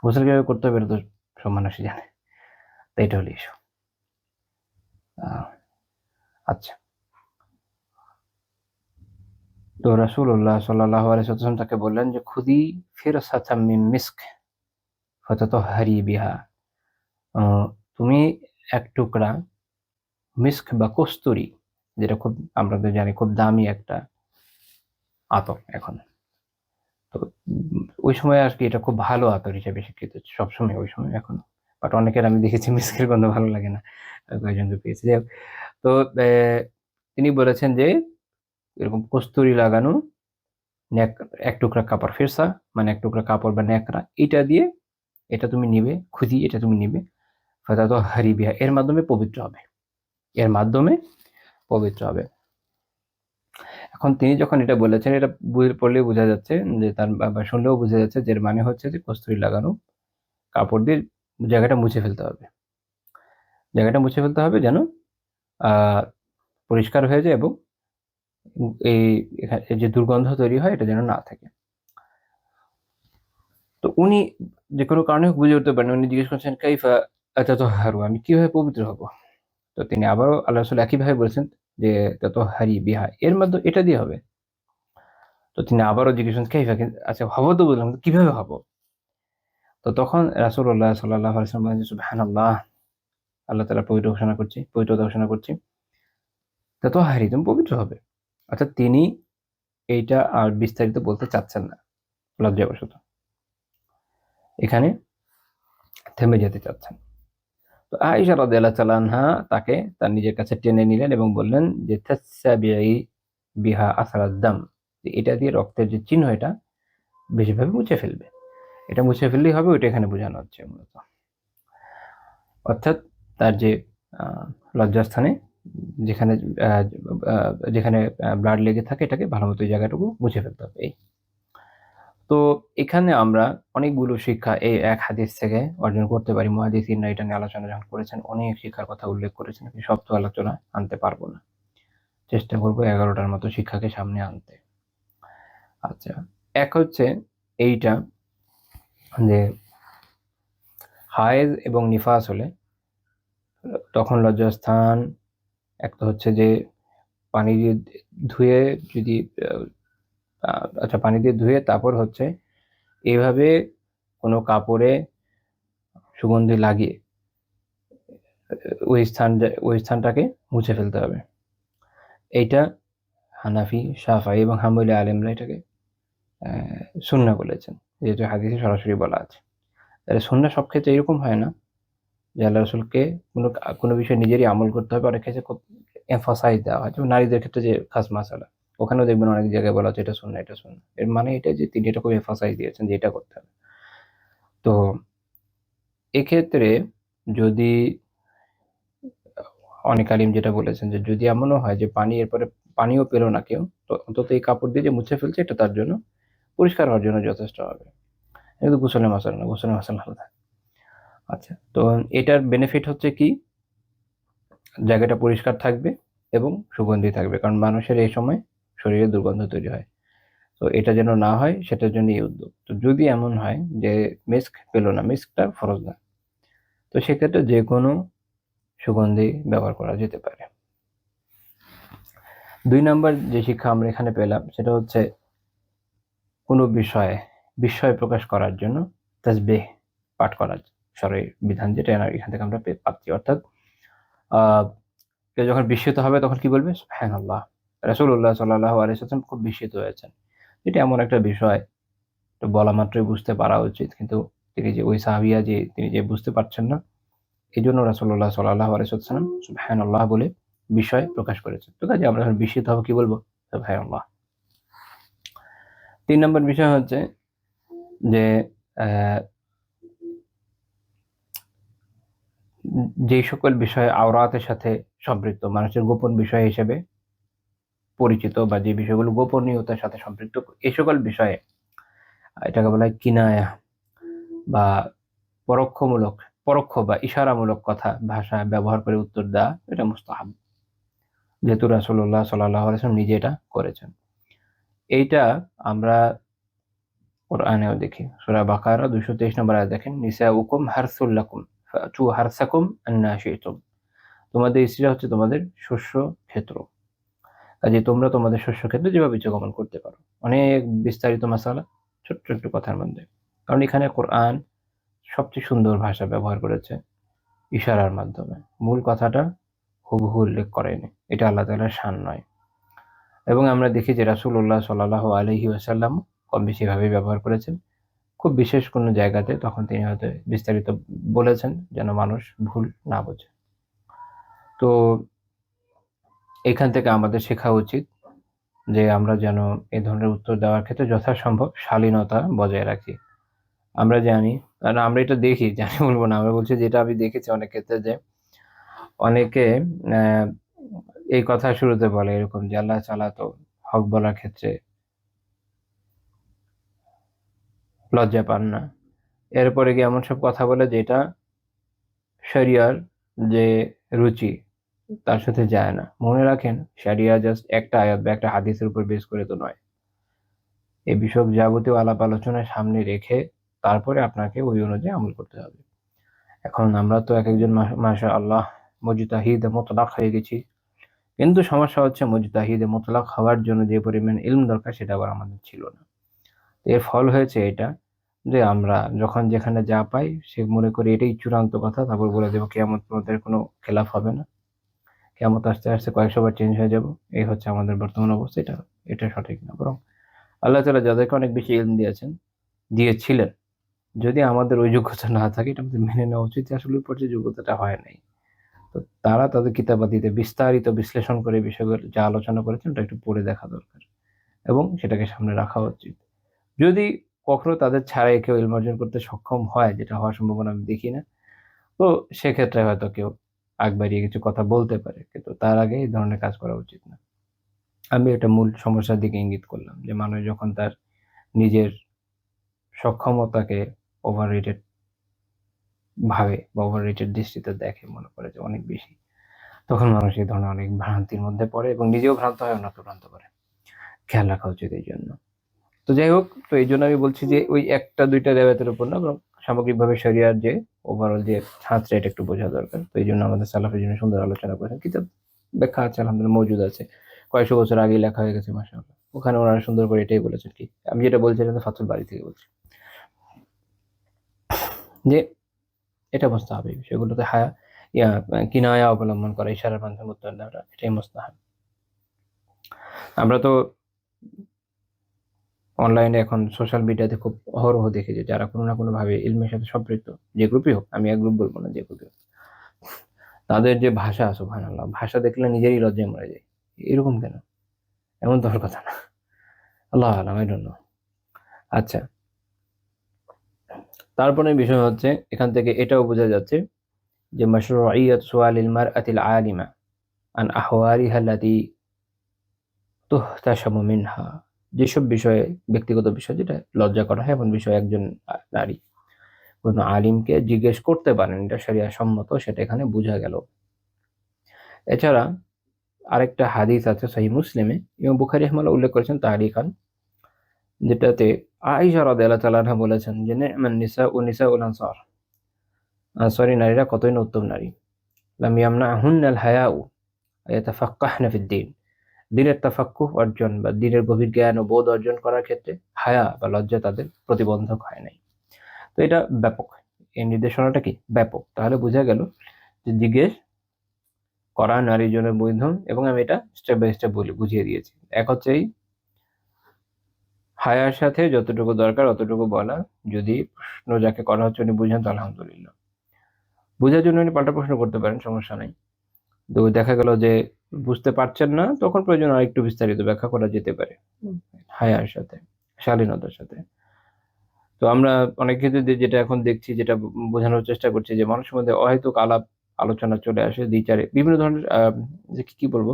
গোসল কিভাবে করতে হবে এটা তো সব মানুষই জানে, তো এটা হলো ইস্যু। আচ্ছা, তো রাসূলুল্লাহ সাল্লাল্লাহু আলাইহি ওয়াসাল্লাম তাকে বললেন যে খুদি ফিরসাতাম মিন মিস্ক ফাতাতাহহারি বিহা, তুমি এক টুকরা মিস্ক বা কস্তুরী, যেটা খুব, আমরা তো জানি খুব দামি একটা আতর এখন, তো ওই সময় আর কি এটা খুব ভালো আতর হিসেবে স্বীকৃত সবসময়, ওই সময় এখন, বাট অনেকের আমি দেখেছি মিস্কের গন্ধ ভালো লাগে না, কয়েকজনকে পেয়েছি। যাই হোক, তো তিনি বলেছেন যে এরকম কস্তুরী লাগানো এক টুকরা কাপড়, ফিরসা মানে এক টুকরা কাপড় বা ন্যাকড়া, এটা দিয়ে, এটা তুমি নিবে, খুদি এটা তুমি নিবে, ফাতাতাহহারি বিহা, এর মাধ্যমে পবিত্র হবে, এর মাধ্যমে পবিত্র হবে। এখন তিনি যখন এটা বলেছেন, এটা পড়লেই বোঝা যাচ্ছে যে তার, বা শুনলেও বোঝা যাচ্ছে যে এর মানে হচ্ছে যে কস্তুরী লাগানো কাপড় দিয়ে জায়গাটা মুছে ফেলতে হবে, জায়গাটা মুছে ফেলতে হবে যেন পরিষ্কার হয়ে যায়, এবং এই যে দুর্গন্ধ তৈরি হয় এটা যেন না থাকে। তো উনি যে কোনো কারণে বুঝে উঠতে পারেন, উনি জিজ্ঞেস করছেন কাইফা আতাতাহহারু, আমি কিভাবে পবিত্র হব। তো তিনি আবারও আল্লাহ রাসূল একইভাবে বলেছেন যে তাতাহহারি বিহা, এর মাধ্যমে এটা দিয়ে হবে। তো তিনি আবারও জিজ্ঞেস করেন কাইফা, আচ্ছা হবো তো বললাম, কিভাবে হব। তো তখন রাসূলুল্লাহ সাল্লাল্লাহু আলাইহি ওয়াসাল্লাম বলেন সুবহানাল্লাহ, আল্লাহ তাআলা পবিত্রতা ঘোষণা করছি, তাতাহহারি, তুমি পবিত্র হবে। অর্থাৎ তিনি এইটা আর বিস্তারিত বলতে চাচ্ছেন না, লজ্জাবশত এখানে থেমে যেতে চাচ্ছেন। তো আয়েশা রাদিয়াল্লাহু তাআলা আনহা তাকে তার নিজের কাছে টেনে নিলেন এবং বললেন যে তাসসাবিই বিহা আসারাদ দাম, যে এটা দিয়ে রক্তের যে চিহ্ন এটা বেশিরভাগ মুছে ফেলবে, এটা মুছে ফেললেই হবে, ওইটা এখানে বোঝানো হচ্ছে মূলত। অর্থাৎ তার যে লজ্জাস্থানে যেখানে যেখানে ব্লাড লেগে থাকে, এটাকে ভালো মতো জায়গাটুকু মুছে ফেলতে হবে। এই তো এখানে আমরা অনেকগুলো শিক্ষা এই এক হাদিস থেকে অর্জন করতে পারি। মুহাদ্দিসিনরা এটা নিয়ে আলোচনা যখন করেছেন, অনেক শিক্ষার কথা উল্লেখ করেছেন, আমি সব তো আলোচনা আনতে পারবো না, চেষ্টা করবো 11টার মতো শিক্ষাকে সামনে আনতে। আচ্ছা, এক হচ্ছে এইটা যে হায়েজ এবং নিফাস হলে তখন লজ্জাস্থান, এক তো হচ্ছে যে পানি দিয়ে ধুয়ে যদি আচ্ছা, পানি দিয়ে ধুয়ে তারপর হচ্ছে এইভাবে কোনো কাপড়ে সুগন্ধি লাগিয়ে ওই স্থানটাকে মুছে ফেলতে হবে। এইটা হানাফি, শাফাই এবং হাম্বলি আলেমরা এটাকে সুন্নাহ বলেছেন, যেহেতু হাদিসে সরাসরি বলা আছে। তাহলে সুন্নাহ সব ক্ষেত্রে এরকম হয় না যে আল্লাহ রসুলকে কোনো বিষয় নিজেরই আমল করতে হবে, অনেক ক্ষেত্রে খুব এমফাসাইজ দেওয়া হয়, যেমন নারীদের ক্ষেত্রে যে খাস মাসালা, ওখানেও দেখবেন অনেক জায়গায় বলা হচ্ছে এটা সুন্নাহ, এটা সুন্নাহ। এর মানে এটা যে তিনি এটা খুব এমফাসাইজ দিয়েছেন যে এটা করতে হবে। তো এক্ষেত্রে যদি অনেক আলিম যেটা বলেছেন যে যদি এমনও হয় যে এরপরে পানিও পেলো না কেউ, তো অন্তত এই কাপড় দিয়ে যে মুছে ফেলছে এটা তার জন্য পরিষ্কার হওয়ার জন্য যথেষ্ট হবে। কিন্তু গোসলের মশলা না, গোসলের মশলা আলাদা। আচ্ছা, তো এটার বেনিফিট হচ্ছে কি, জায়গাটা পরিষ্কার থাকবে এবং সুগন্ধি থাকবে, কারণ মানুষের এই সময় শরীরে দুর্গন্ধ তৈরি হয়। তো এটা যেন না হয় সেটার জন্য এই উদ্যোগ। তো যদি এমন হয় যে মিস্ক পেলো না, মিস্কটা ফরজ না, তো সেক্ষেত্রে যে কোনো সুগন্ধি ব্যবহার করা যেতে পারে। 2 নম্বর যে শিক্ষা আমরা এখানে পেলাম সেটা হচ্ছে কোনো বিষয়ে বিস্ময় প্রকাশ করার জন্য তাসবিহ পাঠ করার শরঈ বিধান, যেটা এখান থেকে আমরা পাচ্ছি। অর্থাৎ কেউ যখন বিস্মিত হবে তখন কি বলবে? সুবহানাল্লাহ। রাসূলুল্লাহ সাল্লাল্লাহু আলাইহি ওয়াসাল্লাম খুব বিস্মিত হয়েছেন। এটা এমন একটা বিষয়, তো বলা মাত্রই বুঝতে পারা উচিত, কিন্তু তিনি যে ওই সাহাবিয়া যে তিনি যে বুঝতে পারছেন না, এই জন্য রাসূলুল্লাহ সাল্লাল্লাহু আলাইহি ওয়াসাল্লাম সুবহানাল্লাহ বলে বিষয় প্রকাশ করেছেন। তো কাজে আমরা যখন বিস্মিত হব কি বলবো? সুবহানাল্লাহ। 3 নম্বর বিষয় হচ্ছে যে যে সকল বিষয় আওরাতের সাথে সম্পৃক্ত, মানুষের গোপন বিষয় হিসেবে পরিচিত, বা যে বিষয়গুলো গোপনীয়তার সাথে সম্পৃক্ত, এই সকল বিষয়ে এটাকে বলা হয় কিনায়া বা পরোক্ষ বা ইশারামূলক কথা ভাষা ব্যবহার করে উত্তর দেওয়া, এটা মুস্তাহাব, যেহেতু রাসূলুল্লাহ সাল্লাল্লাহু আলাইহি ওয়াসাল্লাম নিজে এটা করেছেন। এইটা আমরা কোরআনেও দেখি, সূরা বাকারা 223 নম্বর আয়াত দেখেন, নিসাউকুম হারসুল লাকুম ফাতু হারসাকুম আন্না শি'তুম। তোমাদের স্ত্রীরা হচ্ছে তোমাদের শস্য ক্ষেত্র, কাজে তোমরা তোমাদের শস্য ক্ষেত্রে যেভাবে ইচ্ছা গমন করতে পারো। অনেক বিস্তারিত মাসালা ছোট্ট একটু কথার মধ্যে, কারণ এখানে কোরআন সবচেয়ে সুন্দর ভাষা ব্যবহার করেছে ইশারার মাধ্যমে, মূল কথাটা হুবহু উল্লেখ করেনি, এটা আল্লাহ তাআলার শান নয়। এবং আমরা দেখি যে রাসূলুল্লাহ সাল্লাল্লাহু আলাইহি ওয়াসাল্লাম কম বেশি ভাবে ব্যবহার করেছেন। খুব বিশেষ কোনো জায়গাতে তখন তিনি হয়তো বিস্তারিত বলেছেন যেন মানুষ ভুল না বোঝে। তো এখান থেকে আমাদের শেখা উচিত যে আমরা যেন এই ধরনের উত্তর দেওয়ার ক্ষেত্রে যথাসম্ভব শালীনতা বজায় রাখি। আমরা জানি, কারণ আমরা এটা দেখি, জানি বলবো না, আমরা বলছি যেটা আমি দেখেছি অনেক ক্ষেত্রে, যে অনেকে এই কথা শুরুতে বলে এরকম যে আল্লাহ তাআলা তো হক বলার ক্ষেত্রে লজ্জা পান না। এরপরে গিয়ে এমন সব কথা বলে যেটা শরিয়ার যে রুচি তার সাথে যায় না। মনে রাখেন, শরিয়া জাস্ট একটা আয়াত বা একটা হাদিসের উপর বেস করে তো নয়। এই বিষয়ক যাবতীয় আলাপ আলোচনা সামনে রেখে তারপরে আপনাকে ওই অনুযায়ী আমল করতে হবে। এখন আমরা তো একজন মাশাআল্লাহ মুজতাহিদ মুতলাক হয়ে গেছি, কিন্তু সমস্যা হচ্ছে মুজতাহিদ মুতলাক হওয়ার জন্য যে পরিমাণ ইলম দরকার সেটা আবার আমাদের ছিল না। এর ফল হয়েছে এটা যে আমরা যখন যেখানে যা পাই সে মনে করি এটাই চূড়ান্ত কথা, তারপর বলে দেবো কিয়ামত পর্যন্ত এর কোনো খেলাফ হবে না, কিয়ামত আস্তে আস্তে কয়েকশো বার চেঞ্জ হয়ে যাব। এই হচ্ছে আমাদের বর্তমান অবস্থা। এটা সঠিক না, বরং আল্লাহ তাআলা যাদেরকে অনেক বেশি ইলম দিয়েছিলেন, যদি আমাদের ওই যোগ্যতা না থাকে এটা আমাদের মেনে নেওয়া উচিত যে আসলে ওই পর্যায়ে যোগ্যতাটা হয় নাই। তো তারা তাদের কিতাবাদিতে বিস্তারিত বিশ্লেষণ করে বিষয়গুলো যা আলোচনা করেছেন ওটা একটু পড়ে দেখা দরকার এবং সেটাকে সামনে রাখা উচিত। যদি কখনো তাদের ছাড়াই কেউ ইলম অর্জন করতে সক্ষম হয়, যেটা হওয়ার সম্ভাবনা আমি দেখি না, তো সেক্ষেত্রে হয়তো কেউ আগ বাড়িয়ে কিছু কথা বলতে পারে, কিন্তু তার আগে এই ধরনের কাজ করা উচিত না। আমি এটা মূল সমস্যার দিকে ইঙ্গিত করলাম, যে মানুষ যখন তার নিজের সক্ষমতাকে ওভাররেটেড ভাবে বা ওভাররেটেড দৃষ্টিতে দেখে, মনে করে যে অনেক বেশি, তখন মানুষ এই ধরনের অনেক ভ্রান্তির মধ্যে পড়ে এবং নিজেও ভ্রান্ত হয়, অন্যকে ভ্রান্ত করে। খেয়াল রাখা উচিত এই জন্য। তো যাই হোক, তো এই জন্য আমি বলছি যে ওই একটা দুইটা রেওয়ায়েতের উপর না, বরং সামগ্রিকভাবে শরিয়ার যে ওভারঅল যে ছাঁচটা এটা একটু বোঝা দরকার। তো এই জন্য আমাদের সালাফের জন্য সুন্দর আলোচনা করেছেন, কিতাব ব্যাখ্যা আছে আলহামদুলিল্লাহ মজুদ আছে। কয়েকশো বছর আগে লেখা হয়ে গেছে মাশাআল্লাহ। ওখানে ওনারা সুন্দর করে এটাই বলেছেন কি, আমি যেটা বলছিলাম ফাতুল বাড়ি থেকে বলছি, যে এটা মুস্তাহাবী, বিষয়গুলোতে হায়া কিনায়া অবলম্বন করা, ইশারার মাধ্যমে উত্তর দেওয়াটা, এটাই মুস্তাহাব। আমরা তো অনলাইনে এখন সোশ্যাল মিডিয়াতে খুব অহরহ দেখি যে যারা কোনো না কোনো ভাবে ইলমের সাথে সম্পৃক্ত, যে গ্রুপই হোক, আমি এক গ্রুপ বলবো না, যে গ্রুপই হোক, তাদের যে ভাষা, সুবহানাল্লাহ, ভাষা দেখলে নিজেরই লজ্জায় মরে যায়। এরকম কেন? এমন তো হওয়ার কথা না। আল্লাহ আলাম, আই ডোন্ট নো। আচ্ছা, তারপরে বিষয় হচ্ছে এখান থেকে এটাও বোঝা যাচ্ছে যে মাশরুইয়াত সুআলিল মারআতিল আলিমা আন আহওয়ালিহা আল্লাতী তুহতাশামু মিনহা, যেসব বিষয়ে, ব্যক্তিগত বিষয় যেটা লজ্জা করা হয় এমন বিষয়ে একজন নারী কোন আলিমকে জিজ্ঞেস করতে পারেন, এটা শরিয়া সম্মত, সেটা এখানে বোঝা গেল। এছাড়া আরেকটা হাদিস আছে সহিহ মুসলিমে, ইমাম বুখারী রাহিমাহুল্লাহ উল্লেখ করেছেন তারিখান, যেটাতে আয়েশা রাদিয়াল্লাহু তাআলা আনহা বলেছেন যে নি'মান নিসাউল আনসার, আনসারী নারীরা কতই না উত্তম নারী, লাম ইয়ামনাহুন্নাল হায়াউ ইয়াতাফাক্কাহনা ফিদ-দীন, দ্বীনের তাফাক্কুহ অর্জন বা দ্বীনের গভীর জ্ঞান ও বোধ অর্জন করার ক্ষেত্রে হায়া বা লজ্জা তাদের প্রতিবন্ধক হয় নাই। তো এটা ব্যাপক, এই নির্দেশনাটা কি ব্যাপক। তাহলে বোঝা গেল যে জিজ্ঞেস করা নারীর জন্য বৈধ, এবং আমি এটা স্টেপ বাই স্টেপ বুঝিয়ে দিয়েছি। এক হচ্ছে এই হায়ার সাথে যতটুকু দরকার অতটুকু বলা, যদি প্রশ্ন যাকে করা হচ্ছে উনি বুঝেন তো আলহামদুলিল্লাহ, বোঝার জন্য উনি পাল্টা প্রশ্ন করতে পারেন, সমস্যা নাই। তো দেখা গেল যে বুঝতে পারছেন না, তখন প্রয়োজন আরেকটু বিস্তারিত ব্যাখ্যা করা যেতে পারে হায়ার সাথে, শালীনতার সাথে। তো আমরা অনেক ক্ষেত্রে যেটা এখন দেখছি, যেটা বোঝানোর চেষ্টা করছি, যে মানুষের মধ্যে অহেতুক আলাপ আলোচনা চলে আসে, দ্বিচারে বিভিন্ন ধরনের যে কি বলবো,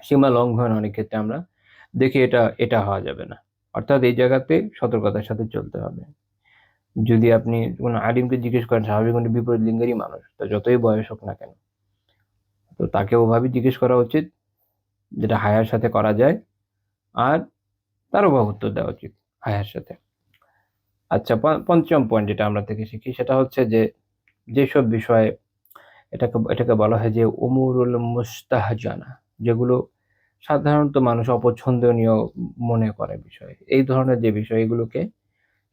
সীমা লঙ্ঘন অনেক ক্ষেত্রে আমরা দেখি, এটা এটা হওয়া যাবে না। অর্থাৎ এই জায়গাতে সতর্কতার সাথে চলতে হবে। যদি আপনি কোনো আলিমকে জিজ্ঞেস করেন, স্বাভাবিক উনি বিপরীত লিঙ্গেরই মানুষ, তো যতই বয়স হোক না কেন, তো তাকে ওভাবে জিজ্ঞেস করা উচিত যেটা হায়ার সাথে করা যায়, আর তার ওভাবে উত্তর দেওয়া উচিত হায়ার সাথে। আচ্ছা, পঞ্চম পয়েন্ট যেটা আমরা থেকে শিখি সেটা হচ্ছে যে যেসব বিষয়ে এটাকে বলা হয় যে উমুরুল মুস্তাহজানা, যেগুলো সাধারণত মানুষ অপছন্দনীয় মনে করে বিষয়, এই ধরনের যে বিষয়, এগুলোকে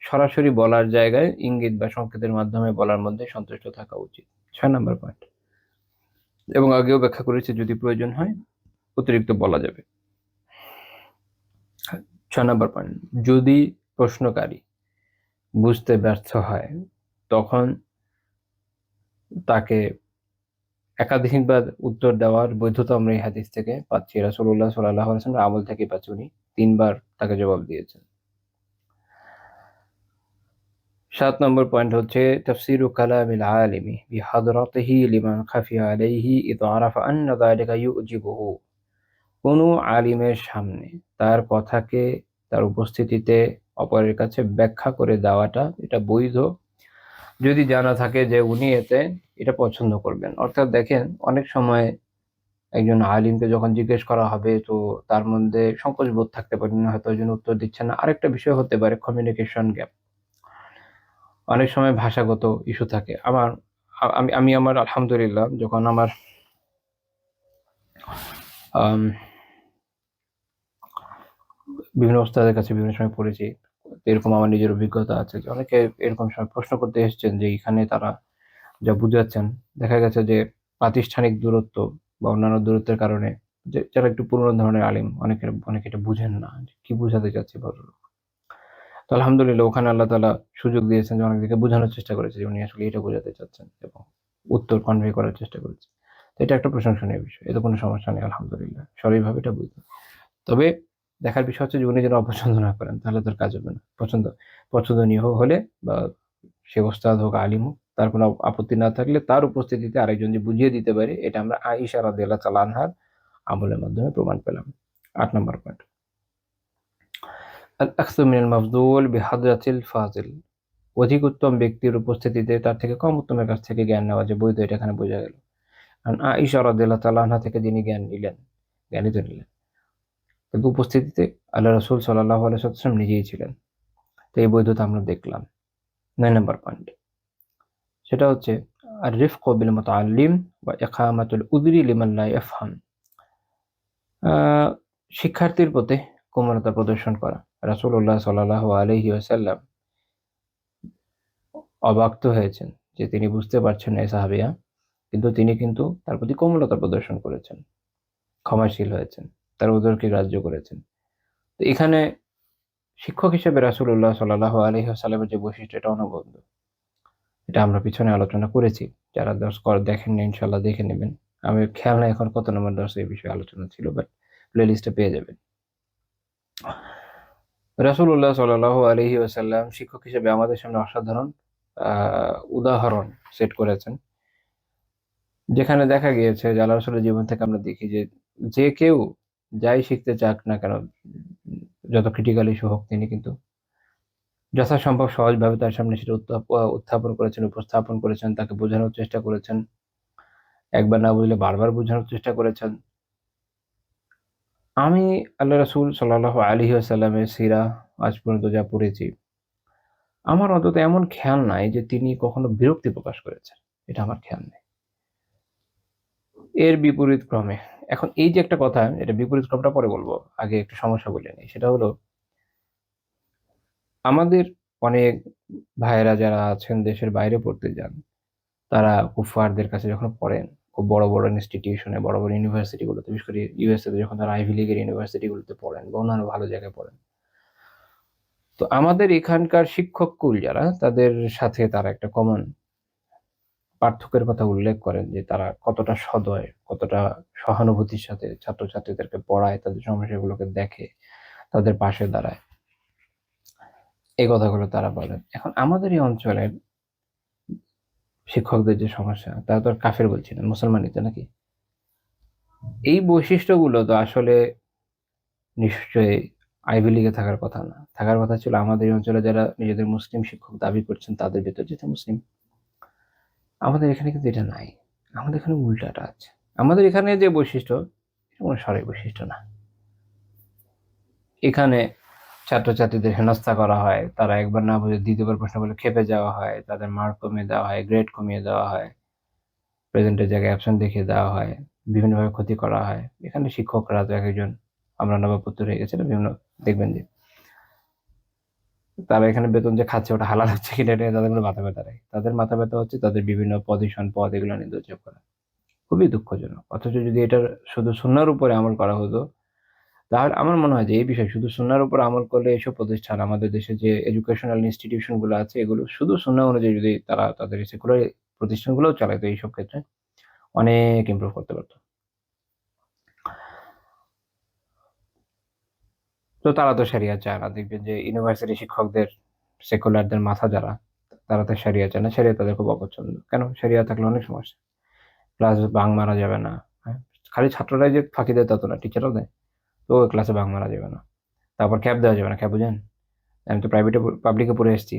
সরাসরি বলার জায়গায় ইঙ্গিত বা সংকেতের মাধ্যমে বলার মধ্যে সন্তুষ্ট থাকা উচিত। 6 নম্বর পয়েন্ট, এবং আগেও ব্যাখ্যা করেছি যদি প্রয়োজন হয় অতিরিক্ত বলা যাবে। 6 নম্বর পয়েন্ট, যদি প্রশ্নকারী বুঝতে ব্যর্থ হয় তখন তাকে একাধিকবার উত্তর দেওয়ার বৈধতা আমরা এই হাদিস থেকে পাচ্ছি। রাসূলুল্লাহ সাল্লাল্লাহু আলাইহি ওয়াসাল্লাম আমল থেকে পাচ্ছি, উনি 3বার তাকে জবাব দিয়েছেন। 7 নম্বর পয়েন্ট হচ্ছে তাফসীরু কালামিল আলিমি বিহাদরাতিহি লিমান খাফিয়া আলাইহি ইদ আরাফা আন্না যালিকা ইউজিবুহু, কোনো আলিমের সামনে তার কথাকে তার উপস্থিতিতে অপরের কাছে ব্যাখ্যা করে দেওয়াটা এটা বৈধ, যদি জানা থাকে যে উনি এটা পছন্দ করবেন। অর্থাৎ দেখেন, অনেক সময় একজন আলিমকে যখন জিজ্ঞেস করা হবে, তো তার মধ্যে সংকোচ বোধ থাকতে পারে, উনি হয়তো ওই জন্য উত্তর দিচ্ছেন না। আরেকটা বিষয় হতে পারে কমিউনিকেশন গ্যাপ, অনেক সময় ভাষাগত ইস্যু থাকে। আমি আমার আলহামদুলিল্লাহ, যখন আমার আম, বিভিন্ন ওস্তাদের কাছে বিভিন্ন সময় পড়েছি, তো এরকম আমার নিজের অভিজ্ঞতা আছে যে অনেকে এরকম সময় প্রশ্ন করতে এসেছেন যে এখানে তারা যা বুঝাচ্ছেন, দেখা গেছে যে প্রাতিষ্ঠানিক দূরত্ব বা অন্যান্য দূরত্বের কারণে, যে যারা একটু পুরোনো ধরনের আলিম, অনেকে এটা বুঝেন না যে কি বুঝাতে চাচ্ছে ভদ্রলোক। তো আলহামদুলিল্লাহ ওখানে আল্লাহ তাআলা সুযোগ দিয়েছেন যে অনেকদিকে বোঝানোর চেষ্টা করেছে যে উনি আসলে এটা বোঝাতে চাচ্ছেন, এবং উত্তর কনভে করার চেষ্টা করেছে। তো এটা একটা প্রশংসনীয় বিষয়, এতে কোনো সমস্যা নেই, আলহামদুলিল্লাহ সরলভাবে এটা বুঝতে। তবে দেখার বিষয় হচ্ছে যে উনি যেন অপছন্দ না করেন, তাহলে তার কাজ হবে না। পছন্দনীয় হলে, বা সে ওস্তাদ হোক আলিম হোক, তার কোনো আপত্তি না থাকলে তার উপস্থিতিতে আরেকজন যে বুঝিয়ে দিতে পারে, এটা আমরা আয়েশা রাদিয়াল্লাহু তাআলা আনহার আমলের মাধ্যমে প্রমাণ পেলাম। 8 নম্বর পয়েন্ট, আল আখযু মিনাল মাফযুল বিহাদরাতিল ফাজিল, অধিক উত্তম ব্যক্তির উপস্থিতিতে তার থেকে কম উত্তমের কাছ থেকে জ্ঞান নেওয়া যে বৈধ, এটা এখানে বোঝা গেল। কারণ আয়েশা রাদিয়াল্লাহু তাআলা আনহা থেকে যিনি জ্ঞানী তো নিলেন, কিন্তু উপস্থিতিতে আল্লাহ রাসূল সাল্লাল্লাহু আলাইহি ওয়াসাল্লাম নিজেই ছিলেন। তো এই বৈধতা আমরা দেখলাম। 9 নম্বর পয়েন্ট, সেটা হচ্ছে আর রিফকু বিল মুতাআল্লিম ওয়া ইকামাতুল উযরি লিমান লা ইয়াফহাম, আহ শিক্ষার্থীর প্রতি কোমলতা প্রদর্শন করা। রাসূলুল্লাহ সাল্লাল্লাহু আলাইহি ওয়াসাল্লাম অবাক হয়েছেন যে তিনি বুঝতে পারছেন না এই সাহাবিয়া, কিন্তু তিনি কিন্তু তার প্রতি কোমলতা প্রদর্শন করেছেন, ক্ষমাশীল হয়েছেন, তার ওদেরকে গ্রাহ্য করেছেন। তো এখানে শিক্ষক হিসেবে রাসূলুল্লাহ সাল্লাল্লাহু আলাইহি ওয়াসাল্লামের যে বৈশিষ্ট্য, এটা অনবদ্য। এটা আমরা পিছনে আলোচনা করেছি, যারা দর্শ দেখেননি ইনশাল্লাহ দেখে নেবেন। আমি খেয়াল নাই এখন কত নম্বর দর্শে এই বিষয়ে আলোচনা ছিল, বাট প্লে লিস্টে পেয়ে যাবেন। রাসূলুল্লাহ সাল্লাল্লাহু আলাইহি ওয়াসাল্লাম শিক্ষক হিসেবে আমাদের সামনে অসাধারণ উদাহরণ সেট করেছেন, যেখানে দেখা গিয়েছে যে আল্লাহ রাসূলের জীবন থেকে আমরা দেখি যে যে কেউ যাই শিখতে চাক না কেন, যত ক্রিটিক্যাল ইস্যু হোক, তিনি কিন্তু যথাসম্ভব সহজভাবে তার সামনে সেটা উত্থাপন করেছেন, উপস্থাপন করেছেন, তাকে বোঝানোর চেষ্টা করেছেন, একবার না বুঝলে বারবার বোঝানোর চেষ্টা করেছেন। আমি আল্লাহ রাসূল সাল্লাল্লাহু আলাইহি ওয়াসাল্লামের সিরা আজ পর্যন্ত যা পড়েছি, আমার অন্তত এমন খেয়াল নাই যে তিনি কখনো বিরক্তি প্রকাশ করেছেন। এটা আমার খেয়াল নেই। এর বিপরীত ক্রমে, এখন এই যে একটা কথা, এটা বিপরীত ক্রমটা পরে বলবো, আগে একটু সমস্যা বলে নেই। সেটা হলো, আমাদের অনেক ভাইয়েরা যারা আছেন দেশের বাইরে পড়তে যান, তারা কুফফারদের কাছে যখন পড়েন, খুব বড় বড় ইনস্টিটিউশনে, বড় বড় ইউনিভার্সিটি গুলোতে, বিশেষ করে ইউএসএ তে যখন তারা আইভি লিগের ইউনিভার্সিটি গুলোতে পড়েন বা অন্যান্য ভালো জায়গায় পড়েন, তো আমাদের এখানকার শিক্ষক কুল যারা, তাদের সাথে তারা একটা কমন পার্থক্যের কথা উল্লেখ করেন, যে তারা কতটা সদয়, কতটা সহানুভূতির সাথে ছাত্রছাত্রীদেরকে পড়ায়, তাদের সমস্যাগুলোকে দেখে, তাদের পাশে দাঁড়ায়। এই কথাগুলো তারা বলেন। এখন আমাদের এই অঞ্চলের শিক্ষকদের যে সমস্যা, তারা তো আর কাফের বলছি না, মুসলমানই তো নাকি? এই বৈশিষ্ট্যগুলো তো আসলে নিশ্চয়ই আইভি লিগে থাকার কথা না। থাকার কথা ছিল আমাদের এই অঞ্চলে যারা নিজেদের মুসলিম শিক্ষক দাবি করছেন, তাদের ভেতর যেটা মুসলিম। আমাদের এখানে কিন্তু এটা নাই। আমাদের এখানে উল্টাটা আছে। আমাদের এখানে যে বৈশিষ্ট্য, এটা কোনো সারাই বৈশিষ্ট্য না। এখানে ছাত্রছাত্রীদের হেনস্থা করা হয়, তারা একবার না বুঝে দ্বিতীয়বার প্রশ্ন করলে ক্ষেপে যাওয়া হয়, তাদের মার্ক কমিয়ে দেওয়া হয়, গ্রেড কমিয়ে দেওয়া হয়, প্রেজেন্টের জায়গায় অ্যাবসেন্ট দেখিয়ে দেওয়া হয়, বিভিন্নভাবে ক্ষতি করা হয়। এখানে শিক্ষকরা তো একেকজন আমরা নবাবপুত্র হয়ে গেছে না, বিভিন্ন দেখবেন যে তারা এখানে বেতন যে খাচ্ছে ওটা হালাল হচ্ছে কিনা, এটা নিয়ে তাদের কোনো মাথা ব্যথা নেই। তাদের মাথা ব্যথা হচ্ছে তাদের বিভিন্ন পজিশন, পদ, এগুলো নিয়ে দোষারোপ করা। খুবই দুঃখজনক। অথচ যদি এটা শুধু সুন্নাহর উপরে আমল করা হতো, তাহলে আমার মনে হয় যে এই বিষয় শুধু সুন্নাহর উপর আমল করলে এসব প্রতিষ্ঠান, আমাদের দেশে যে এডুকেশনাল ইনস্টিটিউশন গুলো আছে, এগুলো শুধু সুন্নাহ অনুযায়ী যদি তারা তাদের সেকুলার প্রতিষ্ঠানগুলোও চালাতো, এইসব ক্ষেত্রে অনেক ইমপ্রুভ করতে পারতো। তো তারা তো শরিয়া চায় না। দেখবেন যে ইউনিভার্সিটি শিক্ষকদের, সেকুলারদের মাথা যারা, তারা তো শরিয়া চায় না। শরিয়া তাদের খুব অপছন্দ। কেন? শরিয়া থাকলে অনেক সমস্যা। ক্লাসে বাং মারা যাবে না। হ্যাঁ? খালি ছাত্ররাই যে ফাঁকি দেয় তা তো না, টিচারও দেয়। তো ক্লাসে বাং মারা যাবে না। তারপর ক্যাপ দেওয়া যাবে না। ক্যাপ বুঝেন? আমি তো প্রাইভেটে পাবলিকে পড়ে এসেছি।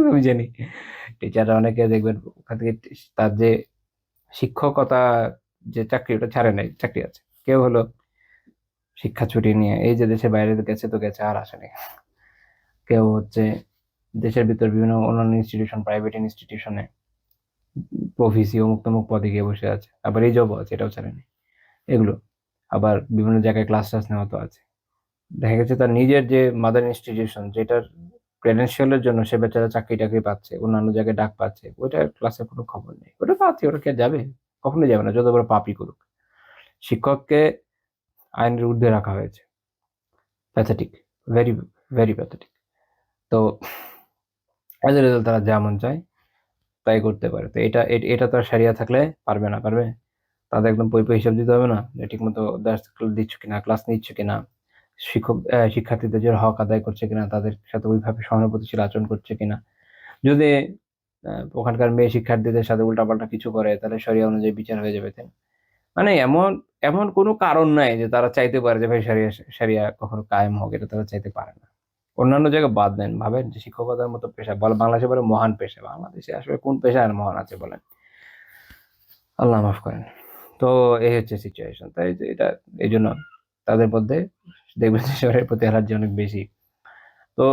আমি জানি। টিচাররা অনেকে দেখবেন ওখান থেকে তার যে শিক্ষকতা যে চাকরি, ওটা ছাড়ে নাই, চাকরি আছে। কেউ হলো শিক্ষা ছুটি নিয়ে এই যে দেশের বাইরে গেছে তো গেছে, আর আসেনি। কেউ হচ্ছে দেশের ভিতর বিভিন্ন অন্যান্য ইনস্টিটিউশন, প্রাইভেট ইনস্টিটিউশনে প্রভিসি অমুক তমুক পদে গিয়ে বসে আছে। আবার এই জবও আছে, এটাও ছাড়েনি। এগুলো আবার বিভিন্ন জায়গায় ক্লাস টাস নেওয়া তো আছে। দেখা গেছে তার নিজের যে মাদার ইনস্টিটিউশন, যেটার ক্রেডেনশিয়ালের জন্য সে বেচারা চাকরি টাকরি পাচ্ছে, অন্যান্য জায়গায় ডাক পাচ্ছে, ওইটার ক্লাসের কোনো খবর নেই। ওটা পাচ্ছে, ওটা কে যাবে? কখনোই যাবে না, যত বড় পাপই করুক। শিক্ষককে আইনের ঊর্ধ্বে রাখা হয়েছে। Pathetic, very very pathetic. তো এজ এ রেজাল্ট তারা যেমন চায় তাই করতে পারে। তো এটা তো আর সারিয়া থাকলে পারবে না, পারবে? তাদের একদম পই পই হিসাব দিতে হবে না, যে ঠিক মতো দিচ্ছ কিনা, ক্লাস নিচ্ছ কিনা, শিক্ষার্থীদের যে হক আদায় করছে কিনা, তাদের সাথে ওইভাবে সহানুভূতিশীল আচরণ করছে কিনা। যদি ওখানকার মেয়ে শিক্ষার্থীদের সাথে উল্টাপাল্টা কিছু করে, তাহলে শরিয়া অনুযায়ী বিচার হয়ে যাবে, তাই না? মানে এমন এমন কোনো কারণ নাই যে তারা চাইতে পারে যে ভাই শরিয়া শরিয়া কখনো কায়েম হোক, এটা তারা চাইতে পারে না। অন্যান্য জায়গায় বাদ দেন, ভাবেন যে শিক্ষকতার মতো পেশা, বলে বাংলাদেশে বলে মহান পেশা, বাংলাদেশে আসলে কোন পেশা আর মহান আছে বলেন? আল্লাহ মাফ করেন। তো এই হচ্ছে সিচুয়েশন। তাই যে এটা, এই জন্য তাদের মধ্যে দেখবেন যে শহরের প্রতি অ্যালার্জি অনেক বেশি। তো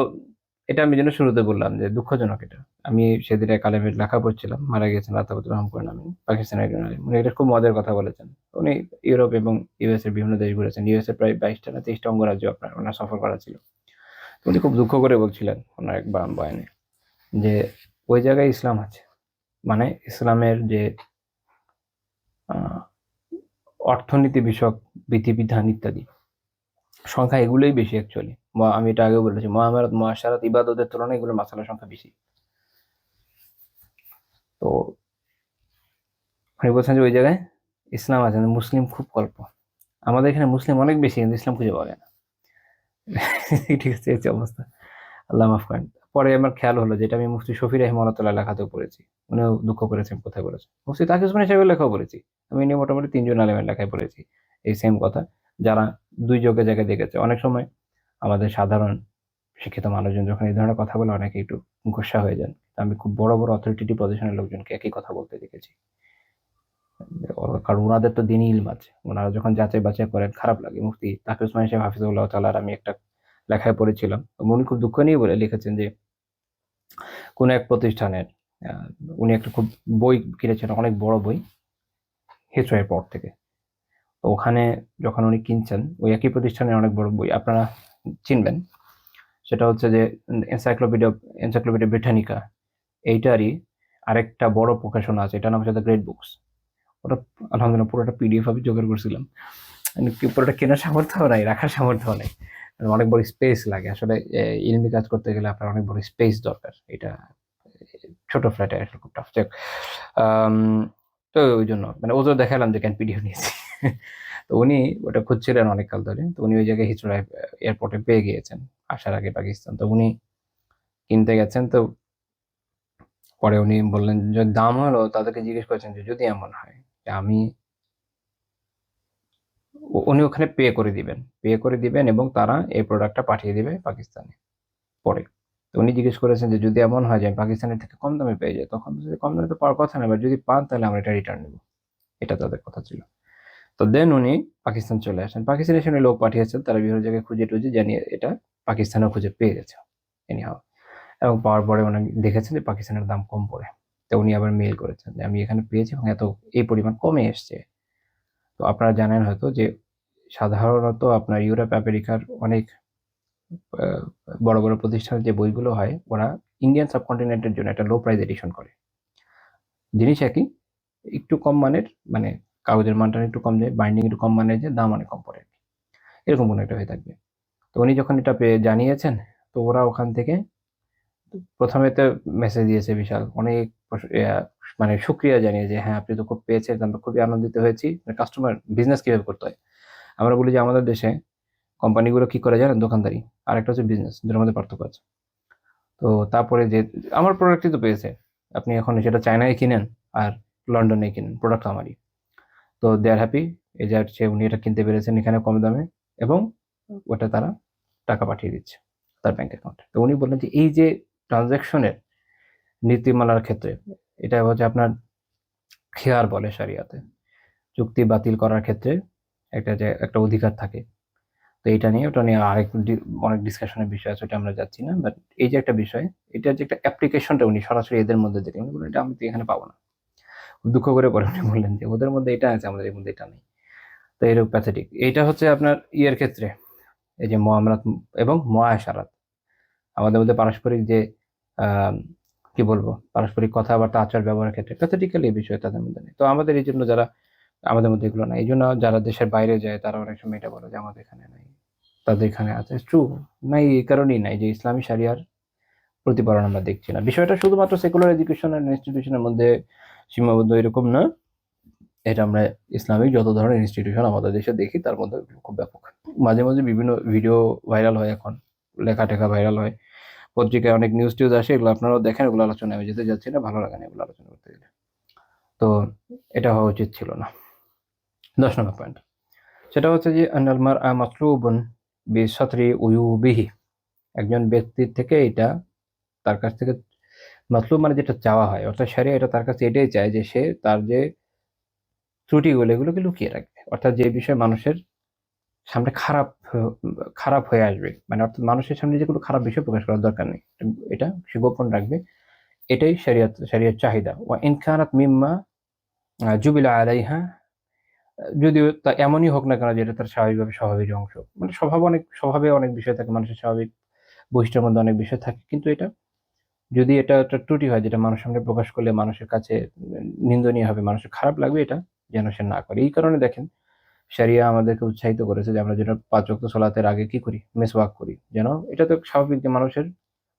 এটা আমি জন্য শুরুতে বললাম যে দুঃখজনক এটা। আমি সেদিন এক আলেমের লেখা পড়ছিলাম, মারা গিয়েছেন আতাউদ্দুর রহমান কোন নামে, পাকিস্তানের একজন আলেম। উনি এটা খুব মজার কথা বলেছেন। উনি ইউরোপ এবং ইউএস এর বিভিন্ন দেশ ঘুরেছেন। ইউএস এর প্রায় 22টা না 23টা অঙ্গরাজ্য আপনার ওনার সফর করা ছিল। তো উনি খুব দুঃখ করে বলছিলেন ওনার এক বয়ানে যে ওই জায়গায় ইসলাম আছে, মানে ইসলামের যে আহ, অর্থনীতি বিষয়ক বিধিবিধান ইত্যাদি সংখ্যা এগুলোই বেশি অ্যাকচুয়ালি। আমি এটা আগেও বলেছি, মুআমারাত মুআশারাত ইবাদতের তুলনায় এগুলোর মাসালার সংখ্যা বেশি। তো উনি বলছেন যে ওই জায়গায় ইসলাম আছে, কিন্তু মুসলিম খুব অল্প। আমাদের এখানে মুসলিম অনেক বেশি, কিন্তু ইসলাম খুঁজে পাওয়া যায় না। ঠিক আছে, এই হচ্ছে অবস্থা। আল্লাহ মাফ করেন। পরে আমার খেয়াল হলো যেটা আমি মুফতি শফি রহমানুল্লাহ লেখাতেও পড়েছি, উনিও দুঃখ করেছেন কোথায় বলেছেন। মুফতি তাকি উসমানী সাহেবের লেখাও পড়েছি। আমি নিয়ে মোটামুটি 3জন আলেমের লেখায় পড়েছি এই সেম কথা, যারা দুই যোগে জায়গায় দেখেছে। অনেক সময় আমাদের সাধারণ শিক্ষিত মানুষজন যখন এই ধরনের কথা বলে অনেকে একটু গোসা হয়ে যান। আমি খুব বড় বড় অথরিটেটিভ পজিশনের লোকজনকে একই কথা বলতে দেখেছি। কারণ ওনাদের তো দিনই ইলম আছে, ওনারা যখন যাচাই বাছাই করেন খারাপ লাগে। মুফতি তাকি উসমানী সাহেব হাফিজুল্লাহ তাআলার আমি একটা লেখায় পড়েছিলাম, উনি খুব দুঃখ নিয়ে বলে লিখেছেন যে কোন এক প্রতিষ্ঠানের আহ, উনি একটা খুব বই কিনেছেন, অনেক বড় বই, হিস্ট্রির পর থেকে। তো ওখানে যখন উনি কিনছেন, ওই একই প্রতিষ্ঠানের অনেক বড় বই আপনারা চিনবেন, সেটা হচ্ছে যে এনসাইক্লোপিডিয়া এনসাইক্লোপিডিয়া ব্রিটানিকা, এইটারই আরেকটা বড় প্রকাশনা আছে, এটার নাম হচ্ছে দ্য গ্রেট বুকস। ওটা আলহামদুলিল্লাহ পুরোটা পিডিএফ আমি জোগাড় করছিলাম, কিন্তু পুরোটা কেনার সামর্থ্য নাই, রাখার সামর্থ্য নেই। অনেক বড় স্পেস লাগে আসলে। ইলমি কাজ করতে গেলে আপনার অনেক বড় স্পেস দরকার। এটা ছোট ফ্ল্যাটে আসলে খুব টাফ। তো ওই জন্য মানে ওজোর দেখালাম যে কেন পিডিএফ নিয়েছি। তো উনি ওটা খুঁজছিলেন অনেক কাল ধরে। তো উনি ওই জায়গায় হিথ্রো এয়ারপোর্টে পেয়ে গিয়েছেন আসার আগে পাকিস্তান। তো উনি কিনতে গেছেন। তো পরে উনি বললেন যে দাম হলো, তাদেরকে জিজ্ঞেস করেছেন যে যদি এমন হয় যে আমি, উনি ওখানে পে করে দিবেন এবং তারা এই প্রোডাক্টটা পাঠিয়ে দিবে পাকিস্তানে পরে। তো উনি জিজ্ঞেস করেছেন যে যদি এমন হয় যে আমি পাকিস্তানের থেকে কম দামে পেয়ে যাই, তখন যদি কম দামে তো পাওয়ার কথা না, এবার যদি পান তাহলে আমরা এটা রিটার্ন নেবো। এটা তাদের কথা ছিল। তো দেন উনি পাকিস্তান চলে আসেন। পাকিস্তানে এসে উনি লোক পাঠিয়েছেন, তারা বিভিন্ন জায়গায় খুঁজে টুজে জানিয়ে এটা পাকিস্তানেও খুঁজে পেয়ে গেছে এনিহাও। এবং পাওয়ার পরে উনি দেখেছেন যে পাকিস্তানের দাম কম পড়ে। তো উনি আবার মেইল করেছেন যে আমি এখানে পেয়েছি এবং এত এই পরিমাণ কমে এসছে। তো আপনারা জানেন হয়তো যে সাধারণত আপনার ইউরোপ আমেরিকার অনেক আহ, বড় বড় প্রতিষ্ঠানের যে বইগুলো হয়, ওরা ইন্ডিয়ান সাবকন্টিনেন্টের জন্য একটা লো প্রাইস এডিশন করে। জিনিস একই, একটু কম মানের, মানে কাগজের মানটা একটু কম যায়, বাইন্ডিং একটু কম মানের, যে দাম অনেক কম পড়ে, এরকম কোনো একটা হয়ে থাকবে। তো উনি যখন এটা পেয়ে জানিয়েছেন, তো ওরা ওখান থেকে প্রথমে তো মেসেজ দিয়েছে বিশাল অনেক মানে শুক্রিয়া জানিয়ে যে হ্যাঁ আপনি তো খুব পেয়েছেন, আমরা খুবই আনন্দিত হয়েছি। কাস্টমার বিজনেস কিভাবে করতে হয় আমরা বলি যে আমাদের দেশে কোম্পানিগুলো কি করে জানেন, দোকানদারি, আর একটা হচ্ছে বিজনেস, দুটোর মধ্যে পার্থক্য আছে। তো তারপরে যে আমার প্রোডাক্টই তো পেয়েছে, আপনি এখন সেটা চায়নায় কিনেন আর লন্ডনে কিনেন, প্রোডাক্ট আমারই। তো দে আর হ্যাপি, এই যে হচ্ছে উনি এটা কিনতে পেরেছেন এখানে কম দামে, এবং ওটা তারা টাকা পাঠিয়ে দিচ্ছে তার ব্যাংক অ্যাকাউন্টে। তো উনি বললেন যে এই যে ট্রানজ্যাকশনের নীতিমালার ক্ষেত্রে, এটা হচ্ছে আপনার খেয়ার বলে শরিয়াতে, চুক্তি বাতিল করার ক্ষেত্রে একটা যে একটা অধিকার থাকে। তো এটা নিয়ে ওটা নিয়ে আরেক অনেক ডিসকাশনের বিষয় আছে, ওটা আমরা যাচ্ছি না। বাট এই যে একটা বিষয়, এটা যে একটা অ্যাপ্লিকেশনটা উনি সরাসরি এদের মধ্যে দেখলেন, উনি বললেন এটা আমি তো এখানে পাবো না। দুঃখ করে পরে উনি বললেন যে ওদের মধ্যে এটা আছে, আমাদের এর মধ্যে এটা নেই। তো এরকম প্যাথেটিক। এইটা হচ্ছে আপনার ইয়ের ক্ষেত্রে, এই যে মুআমারাত এবং মুআশারাত, আমাদের মধ্যে পারস্পরিক যে আহ কি বলবো, পারস্পরিক কথাবার্তা আচার ব্যবহারের ক্ষেত্রে প্যাথেটিক্যালি এই বিষয় তাদের মধ্যে নেই। তো আমাদের এই জন্য যারা, আমাদের মধ্যে এগুলো নাই, এই জন্য যারা দেশের বাইরে যায় তারা অনেক সময় এটা বলে যে আমাদের এখানে নাই, তাদের এখানে আছে। ট্রু, নাই এই কারণেই নাই যে ইসলামী শরিয়ার প্রতিপালন আমরা দেখছি না। বিষয়টা শুধুমাত্র সেকুলার এডুকেশন এন্ড ইনস্টিটিউশনের মধ্যে সীমাবদ্ধ এরকম না, এটা আমরা ইসলামিক যত ধরনের ইনস্টিটিউশন আমাদের দেশে দেখি তার মধ্যে খুব ব্যাপক। মাঝে মাঝে বিভিন্ন ভিডিও ভাইরাল হয়, এখন লেখা টেখা ভাইরাল হয়, পত্রিকায় অনেক নিউজ টিউজ আসে, এগুলো আপনারাও দেখেন, এগুলো আলোচনায় আমি যেতে যাচ্ছি না, ভালো লাগে না এগুলো আলোচনা করতে গেলে। তো এটা হওয়া উচিত ছিল না। 10 নম্বর পয়েন্ট, সেটা হচ্ছে যে আন্নাল মারআ মাতলুবুন বিসাতরি উয়ুবিহি, একজন ব্যক্তির থেকে এটা, তার কাছ থেকে মাতলুব মানে যেটা চাওয়া হয়, অর্থাৎ শরিয়া এটা তার কাছে এটাই চায় যে সে তার যে ত্রুটিগুলো এগুলোকে লুকিয়ে রাখবে। অর্থাৎ যে বিষয়ে মানুষের সামনে খারাপ হয়ে আসবে, মানে অর্থাৎ মানুষের সামনে যে কোনো খারাপ বিষয় প্রকাশ করার দরকার নেই, এটা সে গোপন রাখবে। এটাই শরিয়ত চাহিদা। ওয়া ইন কানাত মিম্মা জুবিলা আলাইহা, যদিও তা এমনই হোক না কেন যেটা তার স্বাভাবিক অংশ, মানে স্বভাবে অনেক বিষয় থাকে, মানুষের স্বাভাবিক বৈশিষ্ট্যের মধ্যে অনেক বিষয় থাকে, কিন্তু যদি এটা একটা ত্রুটি হয় যেটা মানুষের সামনে প্রকাশ করলে মানুষের কাছে নিন্দনীয় হবে, মানুষের খারাপ লাগবে, এটা যেন সে না করে। এই কারণে দেখেন শরিয়া আমাদেরকে উৎসাহিত করেছে যে আমরা যেন ৫ ওয়াক্ত সালাতের আগে কি করি, মেসওয়াক করি, যেন এটা তো স্বাভাবিক যে মানুষের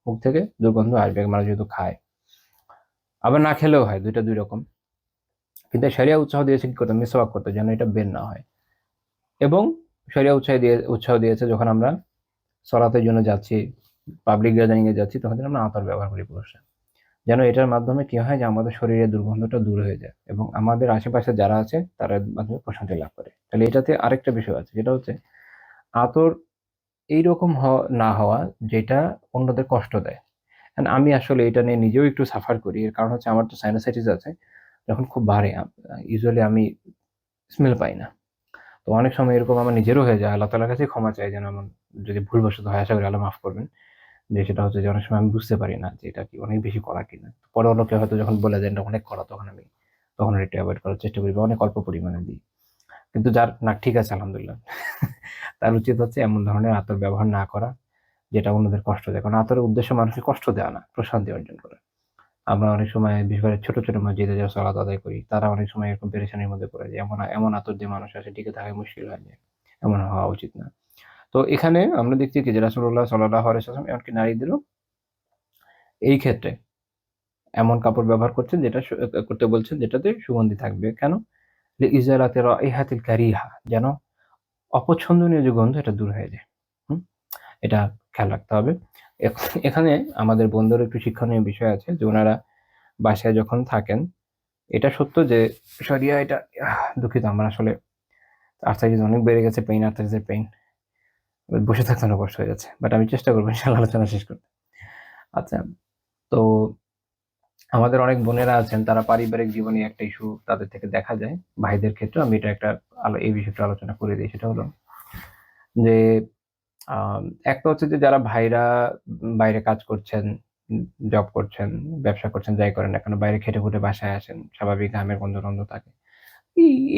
মুখ থেকে দুর্গন্ধ আসবে, মানুষ যেহেতু খায়, আবার না খেলেও হয়, দুইটা দুই রকম। কিন্তু শরিয়া উৎসাহ দিয়েছে কি করতে, মেসওয়াক করতে, যেন এটা বের না হয়। এবং শরিয়া উৎসাহ দিয়েছে যখন আমরা সলাতের জন্য যাচ্ছি, পাবলিক গ্যাদারিং এ যাচ্ছি, তখন যেন আমরা আতর ব্যবহার করি পুরুষরা, যেন এটার মাধ্যমে কি হয় যে আমাদের শরীরের দুর্গন্ধটা দূর হয়ে যায় এবং আমাদের আশেপাশে যারা আছে তারা মাধ্যমে প্রশান্তি লাভ করে। তাহলে এটাতে আরেকটা বিষয় আছে, যেটা হচ্ছে আতর এইরকম না হওয়া যেটা অন্যদের কষ্ট দেয়। And আমি আসলে এটা নিয়ে নিজেও একটু সাফার করি, এর কারণ হচ্ছে আমার তো সাইনোসাইটিস আছে, যখন খুব বাড়ে ইউজুয়ালি আমি স্মেল পাই না। তো অনেক সময় এরকম আমার নিজেরও হয়ে যায়, আল্লাহ তালার কাছে ক্ষমা চাই যেন এমন যদি ভুলবশত হয়, আশা করি আল্লাহ মাফ করবেন। যে সেটা হচ্ছে যে অনেক সময় আমি বুঝতে পারি না যে এটা কি অনেক বেশি কড়া কিনা, পরে অন্য কেউ হয়তো যখন বলে দেন এটা অনেক কড়া, তখন এটা অ্যাভয়েড করার চেষ্টা করি বা অনেক অল্প পরিমাণে দিই। কিন্তু যার নাক ঠিক আছে আলহামদুলিল্লাহ, তার উচিত হচ্ছে এমন ধরনের আতর ব্যবহার না করা যেটা অন্যদের কষ্ট দেয়, কারণ আতরের উদ্দেশ্য মানুষকে কষ্ট দেওয়া না, প্রশান্তি অর্জন করা। আমরা অনেক সময় বিশেষ করে ছোট ছোট মসজিদে যারা সালাত আদায় করি, তারা অনেক সময় এরকম পেরেশানির মধ্যে পড়ে যায়, এমন এমন আতর দিয়ে মানুষ আসে টিকে থাকা মুশকিল হয়ে যায়, এমন হওয়া উচিত না। তো এখানে আমরা দেখছি কি যে রাসূলুল্লাহ সাল্লাল্লাহু আলাইহি ওয়াসাল্লাম এমনকি নারীদেরও এই ক্ষেত্রে এমন কাপড় ব্যবহার করতে বলছেন যেটাতে সুগন্ধি থাকবে। কেন? লিইজালাতি রাইহাতিল কারিহা, যেন অপছন্দনীয় যে গন্ধ এটা দূর হয়ে যায়। হুম? এটা খেয়াল রাখতে হবে। এখানে আমাদের বোনদেরও একটু শিক্ষণীয় বিষয় আছে যে ওনারা বাসায় যখন থাকেন, এটা সত্য যে শরিয়া এটা দুঃখিত, আমার আসলে আর্থ্রাইটিস অনেক বেড়ে গেছে, আর্থ্রাইটিসের পেইন। বসে থাকতে অনেক কষ্ট হয়ে যাচ্ছে। বাট আমি চেষ্টা করব ইনশাআল্লাহ আলোচনা শেষ করতে। আচ্ছা, তো আমাদের অনেক বোনেরা আছেন, তারা পারিবারিক জীবনে একটা ইস্যু তাদের থেকে দেখা যায়। ভাইদের ক্ষেত্রেও আমি এটা একটা এই বিষয়টা আলোচনা করে দিই। সেটা হলো যে আম একটা হচ্ছে যে যারা ভাইরা বাইরে কাজ করছেন, জব করছেন, ব্যবসা করছেন, যাই করেন না কেন, বাইরে খেটে-খুটে বাসায় আসেন। স্বাভাবিক ঘামের গন্ধ-টন্ধ থাকে।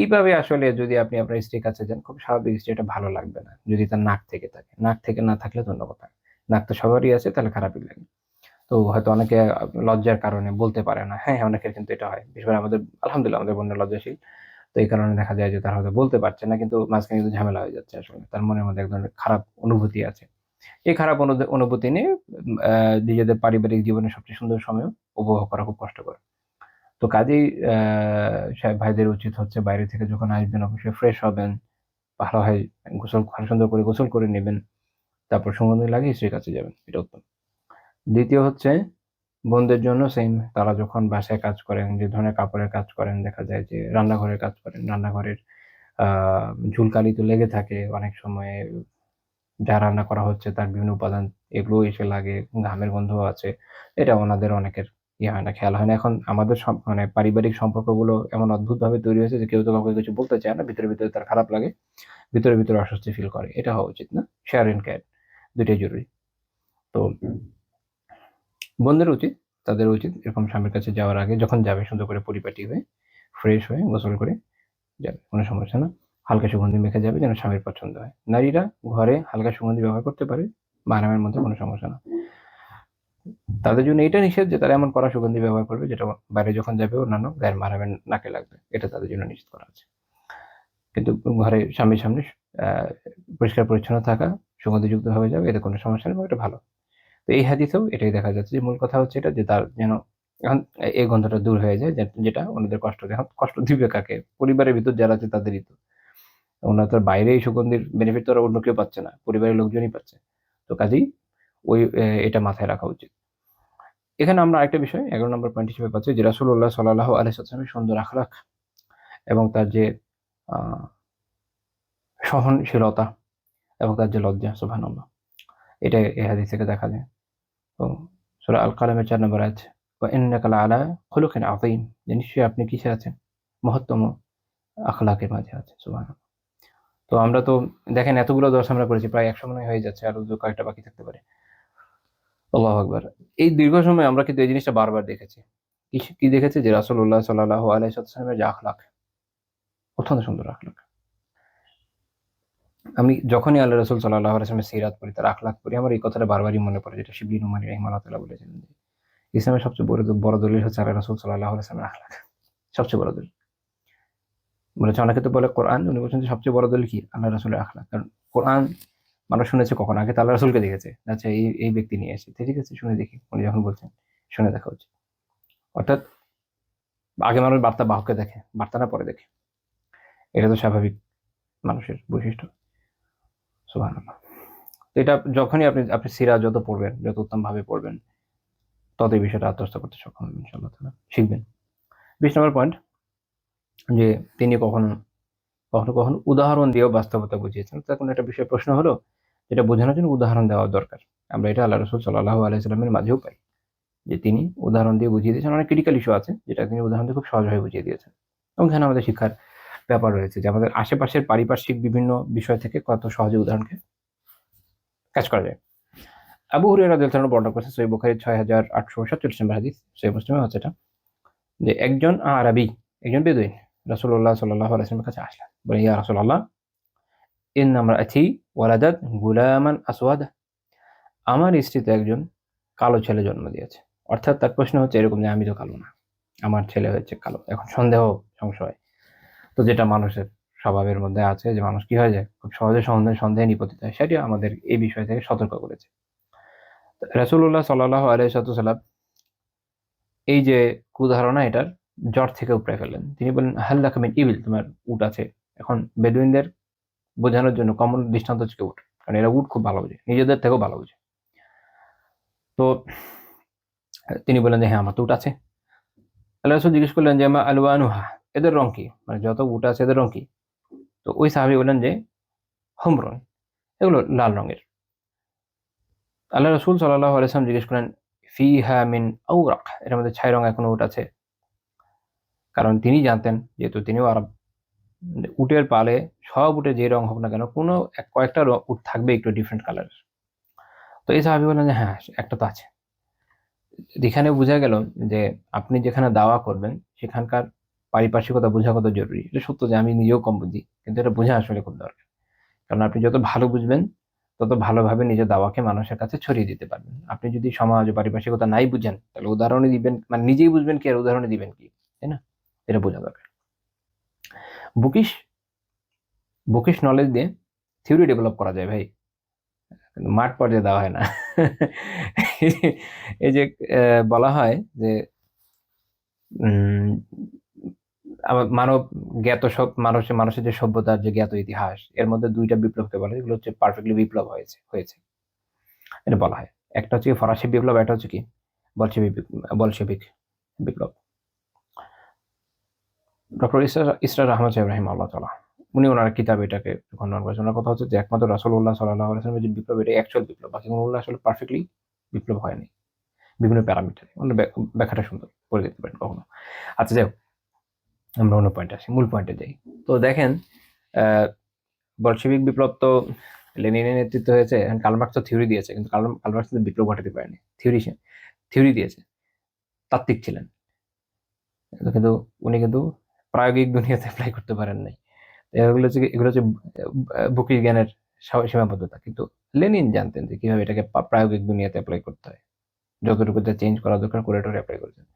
এইভাবে আসলে যদি আপনি আপনার স্ত্রীর কাছে যান, খুব স্বাভাবিক স্ত্রীটা ভালো লাগবে না। যদি তার নাক থেকে থাকে। নাক থেকে না থাকলে তো অন্য কথা। নাক তো সবারই আছে, তাহলে খারাপই লাগে। তো হয়তো অনেকে লজ্জার কারণে বলতে পারে না। হ্যাঁ, অনেকের কিন্তু এটা হয়। বিশেষ করে আলহামদুলিল্লাহ আমাদের বোনরা লজ্জাশীল। তো এই কারণে দেখা যায় যে তারা হয়তো বলতে পারছে না, কিন্তু মাঝখানে কিন্তু ঝামেলা হয়ে যাচ্ছে আসলে। তার মনের মধ্যে এক ধরনের খারাপ অনুভূতি আছে। এই খারাপ অনুভূতি নিয়ে আ নিজেদের পারিবারিক জীবনের সবচেয়ে সুন্দর সময় উপভোগ করা খুব কষ্টকর। তো কাজেই ভাইদের উচিত হচ্ছে বাইরে থেকে যখন আসবেন অবশ্যই ফ্রেশ হবেন। ভালো হয় সুন্দর করে গোসল করে নিবেন। তারপর সুগন্ধি লাগিয়ে স্ত্রীর কাছে যাবেন। এটা উত্তম। দ্বিতীয় হচ্ছে বোনদের জন্য সেইম, তারা যখন বাসায় কাজ করেন, যে ধরনের কাপড়ের কাজ করেন, দেখা যায় যে রান্নাঘরের কাজ করেন। রান্নাঘরের আ ঝুলকালি তো লেগে থাকে অনেক সময়। যা রান্না করা হচ্ছে তার বিভিন্ন উপাদান এগুলোও এসে লাগে, ঘামের গন্ধও আছে। এটা ওনাদের অনেকের হয় না, খেয়াল হয় না। এখন আমাদের মানে পারিবারিক সম্পর্কগুলো এমন অদ্ভুতভাবে তৈরি হয়েছে যে কেউ তো কাউকে কিছু বলতে চায় না। ভিতরে তার খারাপ লাগে। ভিতরে অস্বস্তি ফিল করে। এটা হওয়া উচিত না। শেয়ার এন্ড কেয়ার ২ টাই জরুরি। তো বোনদের উচিত, তাদের উচিত এরকম স্বামীর কাছে যাওয়ার আগে যখন যাবে সুন্দর করে পরিপাটি হয়ে, ফ্রেশ হয়ে, গোসল করে যাবে। কোনো সমস্যা না। হালকা সুগন্ধি মেখে যাবে যেন স্বামীর পছন্দ হয়। নারীরা ঘরে হালকা সুগন্ধি ব্যবহার করতে পারে। মাহরামের মধ্যে কোনো সমস্যা না। তাদের জন্য এটা নিষেধ যে তারা এমন কড়া সুগন্ধি ব্যবহার করবে যেটা বাইরে যখন যাবে অন্যান্য গায়ের মাহরামের নাকে লাগবে। এটা তাদের জন্য নিষেধ করা আছে। কিন্তু ঘরে স্বামীর সামনে আ পরিষ্কার পরিচ্ছন্ন থাকা, সুগন্ধিযুক্ত ভাবে যাবে, এতে কোনো সমস্যা নেই এবং এটা ভালো। তো এই হাদিসেও এটাই দেখা যাচ্ছে যে মূল কথা হচ্ছে এটা যে তার যেন এখন এই গন্ধটা দূর হয়ে যায়, যেটা অন্যদের কষ্ট দেয়। এখন কষ্ট দিবে কাকে? পরিবারের ভিতর যারা আছে তাদেরই তো। ওনারা তো আর বাইরে এই সুগন্ধির বেনিফিট তো আর অন্য কেউ পাচ্ছে না। পরিবারের লোকজনই পাচ্ছে। তো কাজেই এটা মাথায় রাখা উচিত। এখানে আমরা আরেকটা বিষয় ১১ নম্বর পয়েন্ট হিসেবে পাচ্ছি যে রাসূলুল্লাহ সাল্লাল্লাহু আলাইহি ওয়াসাল্লামের সুন্দর আখলাক এবং তার যে আ সহনশীলতা এবং তার যে লজ্জা, সুবহানাল্লাহ। এটা এই হাদিস থেকে দেখা যায়। তো সূরা আল কালামের ৪ নম্বর আয়াত, ওয়া ইন্নাকা লাআলা খুলুকিন আযীম, যে নিশ্চয়ই আপনি কিসে আছেন? মহত্তম আখলাকের মাঝে আছেন। সুবহানাল্লাহ। তো আমরা তো দেখেন এতগুলো দর্শ আমরা করেছি, প্রায় 100 মনে হয় হয়ে যাচ্ছে, আর কয়েকটা বাকি থাকতে পারে। আল্লাহু আকবার। এই দীর্ঘ সময় আমরা কিন্তু এই জিনিসটা বারবার দেখেছি। কি কি দেখেছি, যে রাসূলুল্লাহ সাল্লাল্লাহু আলাইহি ওয়াসাল্লামের যে আখলাক, অত্যন্ত সুন্দর আখলাক। আমি যখনই আল্লাহ রাসূল সাল্লাল্লাহু আলাইহি ওয়াসাল্লামের সিরাত পড়ি, তার আখলাক পড়ি, আমার এই কথাটা বারবারই মনে পড়ে, যেটা শিবলী নুমানী রাহিমাহুল্লাহ তাআলা বলেছেন যে ইসলামের সবচেয়ে বড় বড় দলিল হচ্ছে আল্লাহ রাসূল সাল্লাল্লাহু আলাইহি ওয়াসাল্লামের আখলাক। সবচেয়ে বড় দলিল বলেছে। অনেকে তো বলে কোরআন, উনি বলছেন যে সবচেয়ে বড় দলিল কি, আল্লাহ রাসূলের আখলাক। কারণ কোরআন মানুষ শুনেছে কখন, আগে তো আল্লাহ রাসূলকে দেখেছে, আচ্ছা এই এই ব্যক্তি নিয়ে এসেছে, ঠিক আছে শুনে দেখি, উনি যখন বলছেন শুনে দেখা উচিত। অর্থাৎ আগে মানুষ বার্তা বাহককে দেখে, বার্তা না পরে দেখে, এটা তো স্বাভাবিক মানুষের বৈশিষ্ট্য। সুবহানাল্লাহ। তো এটা যখনই আপনি আপনি সিরা যত পড়বেন, যত উত্তম ভাবে পড়বেন, তত এই বিষয়টা আত্মস্থ করতে সক্ষম হবেন ইনশাআল্লাহ তাআলা, শিখবেন। 20 নম্বর পয়েন্ট, যে তিনি কখনো কখনো কখনো উদাহরণ দিয়েও বাস্তবতা বুঝিয়েছেন। তার কোনো একটা বিষয় প্রশ্ন হলো, যেটা বোঝানোর জন্য উদাহরণ দেওয়া দরকার। আমরা এটা আল্লাহ রাসূল সাল্লাল্লাহু আলাইহি সাল্লামের মাঝেও পাই, যে তিনি উদাহরণ দিয়ে বুঝিয়ে দিয়েছেন। অনেক ক্রিটিক্যাল ইস্যু আছে যেটা তিনি উদাহরণ দিয়ে খুব সহজভাবে বুঝিয়ে দিয়েছেন। এবং এখানে আমাদের শিক্ষার ব্যাপার রয়েছে, যে আমাদের আশেপাশের পারিপার্শ্বিক বিভিন্ন বিষয় থেকে কত সহজে উদাহরণকে ক্যাচ করা যায়। আবু হুরায়রা রাদিয়াল্লাহু আনহু বর্ণনা করেছেন সহিহ বুখারী 6847 নম্বর হাদিস, সহিহ মুসলিমে হচ্ছে এটা, যে একজন আরবি, একজন বেদুইন রাসূলুল্লাহ সাল্লাল্লাহু আলাইহি ওয়াসাল্লামের কাছে আসলেন। বলে, ইয়া রাসূলুল্লাহ, ইন্না ইমরাআতি ওয়ালাদাত গুলামান আসওয়াদা, আমার স্ত্রী তো একজন কালো ছেলে জন্ম দিয়েছে। অর্থাৎ তার প্রশ্ন হচ্ছে এরকম যে আমি তো কালো না, আমার ছেলে হয়েছে কালো। এখন সন্দেহ, সংশয়, তো যেটা মানুষের স্বভাবের মধ্যে আছে, যে মানুষ কি হয়ে যায়, খুব সহজে সন্দেহে নিপতিত হয়, সেটি আমাদের এই বিষয় থেকে সতর্ক করেছে। রাসূলুল্লাহ সাল্লাল্লাহু আলাইহি ওয়াসাল্লাম এই যে কুধারণা, এটার জট থেকে উপড়ে ফেললেন। তিনি বললেন, হাল লাকা মিন ইবিল, তোমার উট আছে। এখন বেদুইনদের বোঝানোর জন্য কমন দৃষ্টান্ত হচ্ছে উট, কারণ এরা উট খুব ভালো বোঝে, নিজেদের থেকেও ভালো বোঝে। তো তিনি বললেন যে হ্যাঁ, আমার তো উট আছে। আল্লাহ রাসূল জিজ্ঞেস করলেন যে মা আলওয়ানুহা, এদের রং কি, মানে যত উট আছে এদের রং কি? তো ওই সাহাবী বললেন যে হুমরুন, এগুলো লাল রঙের। আল্লাহ রাসূল সাল্লাল্লাহু আলাইহি ওয়াসাল্লাম জিজ্ঞেস করলেন ফিহা মিন আওরাক, এর মধ্যে ছাই রঙের কোনো উট আছে? কারণ তিনি জানতেন, যেহেতু তিনিও আরব, উটের পালে সব উটে যে রং হোক না কেন, কোনো কয়েকটা উট থাকবে একটু ডিফারেন্ট কালারের। তো এই সাহাবী বললেন যে হ্যাঁ, একটা তো আছে। এখানে বোঝা গেল যে আপনি যেখানে দাওয়া করবেন সেখানকার পারিপার্শ্বিকতা বোঝা কত জরুরি। এটা সত্য যে আমি নিজেও কম বুঝি, কিন্তু এটা বোঝা আসলে খুব দরকার। কারণ আপনি যত ভালো বুঝবেন, তত ভালোভাবে নিজের দাওয়াকে মানুষের কাছে ছড়িয়ে দিতে পারবেন। আপনি যদি সমাজ ও পারিপার্শ্বিকতা নাই বুঝেন, তাহলে উদাহরণে দিবেন, মানে নিজেই বুঝবেন কি আর উদাহরণে দিবেন কি, তাই না? এটা বোঝা দরকার। বুকিশ বুকিশ নলেজ দিয়ে থিওরি ডেভেলপ করা যায় ভাই, কিন্তু মাঠ পর্যায়ে দেওয়া হয় না। এই যে বলা হয় যে উম মানব জ্ঞাত সব মানুষের যে সভ্যতার যে জ্ঞাত ইতিহাস, এর মধ্যে দুইটা বিপ্লবকে বলে, এগুলো হচ্ছে পারফেক্টলি বিপ্লব হয়েছে হয়েছে এটা বলা হয়। একটা হচ্ছে কি ফরাসি বিপ্লব, একটা হচ্ছে কি বলশেভিক বলশেভিক বিপ্লব। ডক্টর ইসরার আহমদ সাহেব রাহিমাহুল্লাহ তাআলা, উনি ওনার কিতাবে এটাকে খণ্ডন করেছেন। ওনার কথা হচ্ছে যে একমাত্র রাসূলুল্লাহ সাল্লাল্লাহু আলাইহি ওয়াসাল্লামের যে বিপ্লব, এটা অ্যাকচুয়াল বিপ্লব, বাকি কোনগুলো আসলে পারফেক্টলি বিপ্লব হয়নি, বিভিন্ন প্যারামিটারে। ওনার ব্যাখ্যাটা সুন্দর, করে দিতে পারেন কখনো। আচ্ছা যাই হোক, আমরা অন্য পয়েন্টে আসি, মূল পয়েন্টে যাই। তো দেখেন, বলশেভিক বিপ্লব তো লেনিনের নেতৃত্ব হয়েছে। এখন কার্ল মার্কস তো থিওরি দিয়েছে, কিন্তু কার্ল মার্কস কিন্তু বিপ্লব ঘটাতে পারেনি। থিওরি দিয়েছে, তাত্ত্বিক ছিলেন, কিন্তু উনি কিন্তু প্রায়োগিক দুনিয়াতে অ্যাপ্লাই করতে পারেন নাই। এগুলো হচ্ছে বুকি জ্ঞানের সীমাবদ্ধতা। কিন্তু লেনিন জানতেন যে কিভাবে এটাকে প্রায়োগিক দুনিয়াতে অ্যাপ্লাই করতে হয়, যতটুকু চেঞ্জ করা দরকার করে অ্যাপ্লাই করেছেন।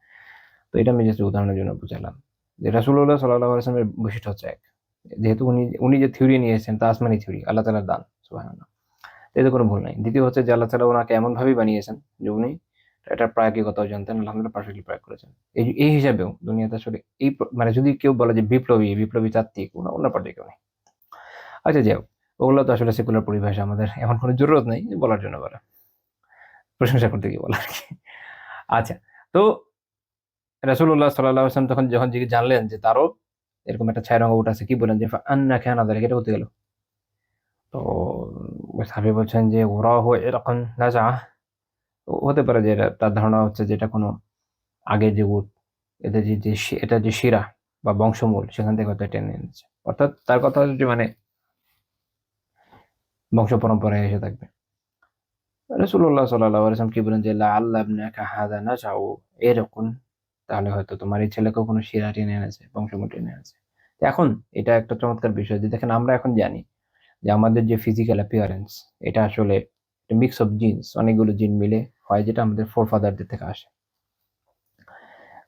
তো এটা আমি জাস্ট উদাহরণের জন্য বুঝালাম যে রাসূলুল্লাহ সাল্লাল্লাহু আলাইহি ওয়াসাল্লামের বৈশিষ্ট্য হচ্ছে এক, যেহেতু উনি যে থিওরি নিয়েছেন তা আসমানি থিওরি, আল্লাহ তাআলার দান, সুবহানাল্লাহ, এতে কোনো ভুল নাই। দ্বিতীয় হচ্ছে যে আল্লাহ তাআলা ওনাকে এমন ভাবেই বানিয়েছেন যে উনি এটা প্রায়োগিকতাও জানতেন, আলহামদুলিল্লাহ পারফেক্টলি প্রয়োগ করেছেন। এই হিসাবেও দুনিয়াতে আসলে মানে যদি কেউ বলে যে বিপ্লবী তাত্ত্বিক, ওনার পর্যায়ে কেউ নেই। আচ্ছা যাই হোক, ওগুলো তো আসলে সেকুলার পরিভাষা, আমাদের এখন কোনো জরুরত নেই বলার জন্য, বলা প্রশংসা করতে গিয়ে বলা আর কি। আচ্ছা, তো রাসূলুল্লাহ সাল্লাল্লাহু আলাইহি ওয়াসাল্লাম যখন জানলেন যে তারও এরকম একটা ছায়া রঙা উট আছে, কি বলেন যে আন্না খানা যালিকা, এটা হতে গেল। তো ওই সাহাবী বলছেন যে ওরাহু ইরকান নাজা, হতে পারে যে তার ধারণা হচ্ছে যে এটা কোনো আগে যে উট, এটা এটা যে শিরা বা বংশমূল, সেখান থেকে হয়তো টেনে এনেছে। অর্থাৎ তার কথা হচ্ছে মানে বংশ পরম্পরায় এসে থাকবে। রাসূলুল্লাহ সাল্লাল্লাহু আলাইহি ওয়াসাল্লাম কি বলেন যে লাআল্লা ইবনাকা হাযা নাশাউ ইরকুন, তাহলে হয়তো তোমার এই ছেলেকেও কোনো শিরা টেনে এনেছে, বংশগত টেনে এনেছে। তো এখন এটা একটা চমৎকার বিষয় যে দেখেন আমরা এখন জানি যে আমাদের যে ফিজিক্যাল অ্যাপিয়ারেন্স, এটা আসলে মিক্স অফ জিনস, অনেকগুলো জিন মিলে হয়, যেটা আমাদের ফোর ফাদারদের থেকে আসে।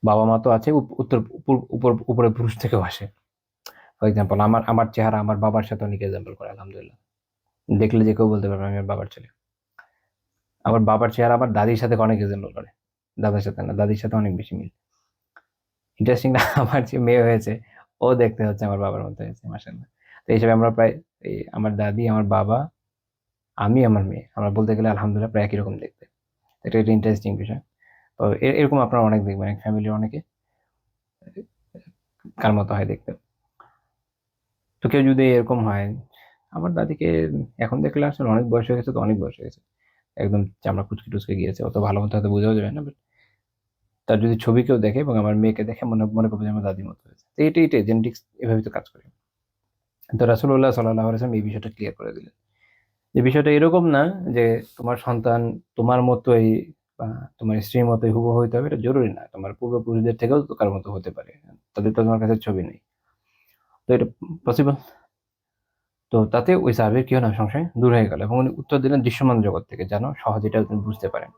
বাবা মা তো আছে, উত্তর উপরে পুরুষ থেকেও আসে। ফর এক্সাম্পল আমার আমার চেহারা আমার বাবার সাথে অনেক এক্সাম্পল করে, আলহামদুলিল্লাহ। দেখলে যে কেউ বলতে পারবে আমি আমার বাবার ছেলে। আমার বাবার চেহারা আমার দাদির সাথে অনেক এক্সাম্পল করে, দাদার সাথে না, দাদির সাথে অনেক বেশি মিল। ইন্টারেস্টিং না? আমার যে মেয়ে হয়েছে ও দেখতে হচ্ছে আমার বাবার মতো হয়েছে, মাশাআল্লাহ। তো এই হিসাবে আমরা প্রায় এই আমার দাদি, আমার বাবা, আমি, আমার মেয়ে, আমরা বলতে গেলে আলহামদুলিল্লাহ প্রায় একই রকম দেখতে। এটা একটা ইন্টারেস্টিং বিষয়। তো এরকম আপনারা অনেক দেখবেন, এক ফ্যামিলির অনেকে কার মতো হয় দেখতে। তো কেউ যদি এরকম হয়, আমার দাদিকে এখন দেখলে আসলে অনেক বয়স হয়ে গেছে, তো অনেক বয়স হয়ে গেছে, একদম চামড়া কুচকে টুচকে গিয়েছে, অত ভালো মতো হয়তো বোঝাও যাবে না, বাট তার যদি ছবি কেউ দেখে এবং আমার মেয়েকে দেখে মনে মনে করবে যে আমার দাদির মতো হয়েছে। তো এটাই জেনেটিক্স, এভাবে তো কাজ করে। তো রাসূলুল্লাহ সাল্লাল্লাহু আলাইহি ওয়াসাল্লাম এই বিষয়টা ক্লিয়ার করে দিলেন যে বিষয়টা এরকম না যে তোমার সন্তান তোমার মতোই বা তোমার স্ত্রীর মতোই হুবহু হইতে হবে, এটা জরুরি না। তোমার পূর্বপুরুষদের থেকেও তো কারোর মতো হতে পারে, তাদের তো তোমার কাছে ছবি নেই, তো এটা পসিবল। তো তাতে ওই সাহাবীর কি হলো, সংশয় দূর হয়ে গেল এবং উনি উত্তর দিলেন দৃশ্যমান জগৎ থেকে, যেন সহজে এটা তিনি বুঝতে পারেন।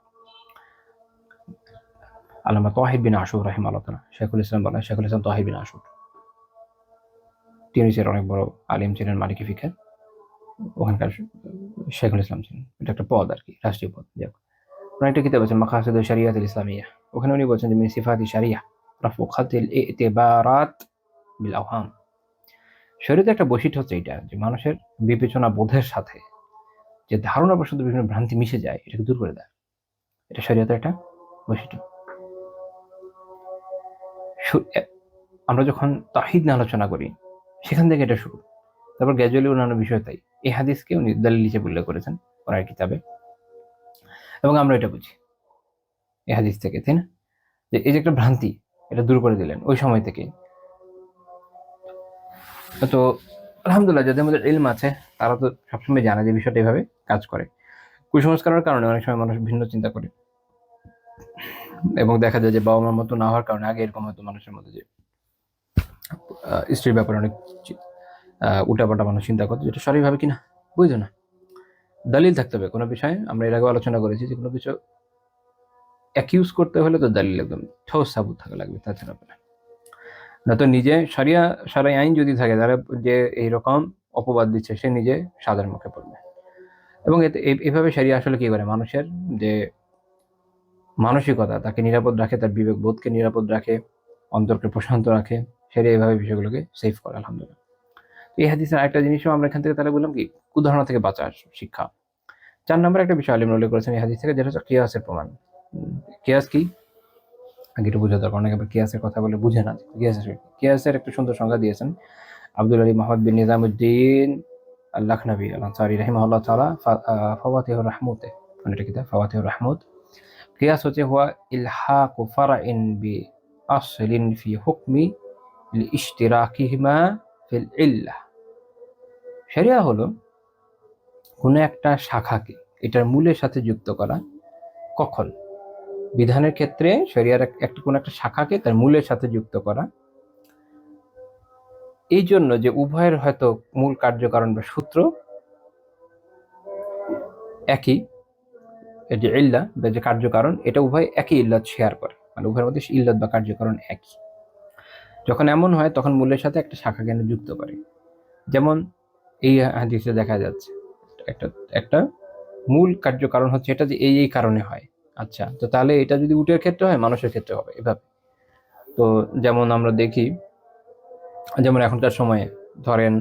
আল্লামা তাহির বিন আশুর রাহিমাহুল্লাহ তাআলা, শেখুল ইসলাম বলেন, শেখুল ইসলাম তাহির বিন আশুর, তিনি ছিলেন অনেক বড় আলিম, ছিলেন মালিকি ফিকহের, ওখানকার শেখুল ইসলাম ছিলেন। এটা একটা পদ আর কি, রাষ্ট্রীয় পদ। যাক, ওনার একটা কিতাব আছে মাকাসিদ শরিয়াতুল ইসলামিয়া, ওখানে উনি বলছেন যে মিন সিফাতি শরিয়া রাফু খাতিল ইতিবারাত বিল আওহাম। শরীয়তের একটা বৈশিষ্ট্য হচ্ছে এটা যে মানুষের বিবেচনা বোধের সাথে যে ধারণা বশত বিভিন্ন ভ্রান্তি মিশে যায়, এটাকে দূর করে দেয়। এটা শরীয়তের একটা বৈশিষ্ট্য। আমরা যখন তাওহীদ নিয়ে আলোচনা করি, সেখান থেকে এটা শুরু, তারপর গ্র্যাজুয়ালি অন্যান্য বিষয়। তাই এই হাদিসকে উনি দালিল হিসেবে উল্লেখ করেছেন ওনার কিতাবে, এবং আমরা এটা বুঝি এই হাদিস থেকে, তাই না? যে এই যে একটা ভ্রান্তি, এটা দূর করে দিলেন ওই সময় থেকে। তো আলহামদুলিল্লাহ, যাদের মধ্যে ইলম আছে তারা তো সবসময় জানে যে বিষয়টা এভাবে কাজ করে। কুসংস্কারের কারণে অনেক সময় মানুষ ভিন্ন চিন্তা করে, এবং দেখা যায় যে বাবা মার মতো না হওয়ার কারণে আগে এরকম হয়তো মানুষের মধ্যে যে স্ত্রীর ব্যাপারে অনেক উল্টাপাল্টা মানুষ চিন্তা করতো, যেটা সঠিকভাবে কিনা বুঝো না। দলিল থাকতে হবে কোনো বিষয়ে। আমরা এর আগে আলোচনা করেছি যে কোনো কিছু অ্যাকিউজ করতে হলে তো দলিল একদম ঠোস সাবুত থাকা লাগবে, তাছাড়া হবে না। না তো নিজে সারাই আইন যদি থাকে, তাহলে যে এইরকম অপবাদ দিচ্ছে সে নিজে সাধারণ মুখে পড়বে। এবং এতে এভাবে শরিয়া আসলে কি করে, মানুষের যে মানসিকতা তাকে নিরাপদ রাখে, তার বিবেক বোধকে নিরাপদ রাখে, অন্তরকে প্রশান্ত রাখে। শরিয়া এইভাবে বিষয়গুলোকে সেফ করে, আলহামদুলিল্লাহ। এই হাদিসের আরেকটা জিনিসও আমরা এখান থেকে তাহলে বললাম কি, কুধারণা থেকে বাঁচার শিক্ষা। 4 নম্বর একটা বিষয় আলিম উল্লেখ করেছেন এই হাদিস থেকে, যেটা হচ্ছে কিয়াসের প্রমাণ। কিয়াস কি, আগে একটু বোঝা দরকার। অনেকে আবার কিয়াসের কথা বলে বুঝে না। কিয়াসের একটা সুন্দর সংজ্ঞা দিয়েছেন আব্দুল আলী মোহাম্মদ বিন নিজামুদ্দিন আল লাখনবী আল আনসারী রাহিমাহুল্লাহ তাআলা ফাওয়াতিহুর রাহমুতে, এটা কিতাব ফাওয়াতিহুর রাহমুত। কিয়াস হচ্ছে হুয়া ইলহাকু ফারইন বি আসলিন ফি হুকমি লিইশতিরাকিহিমা ফিল ইল্লাহ। শরিয়া হলো কোনো একটা শাখাকে এটার মূলের সাথে যুক্ত করা। কখন? বিধানের ক্ষেত্রে শরিয়ার একটা কোনো একটা শাখাকে তার মূলের সাথে যুক্ত করা, এই জন্য যে উভয়ের হয়তো মূল কার্যকারণ বা সূত্র একই, এই যে ইল্লা বা যে কার্যকারণ, এটা উভয় একই ইল্লাত শেয়ার করে, মানে উভয়ের মধ্যে ইল্লাত বা কার্যকারণ একই। যখন এমন হয় তখন মূলের সাথে একটা শাখা কেন যুক্ত করে। যেমন এই হাদিসে দেখা যাচ্ছে একটা একটা মূল কার্যকারণ হচ্ছে এটা যে এই কারণে হয়। আচ্ছা, তো তাহলে এটা যদি উটের ক্ষেত্রে হয়, মানুষের ক্ষেত্রে হবে এভাবে। তো যেমন আমরা দেখি, যেমন এখনকার সময়ে ধরেন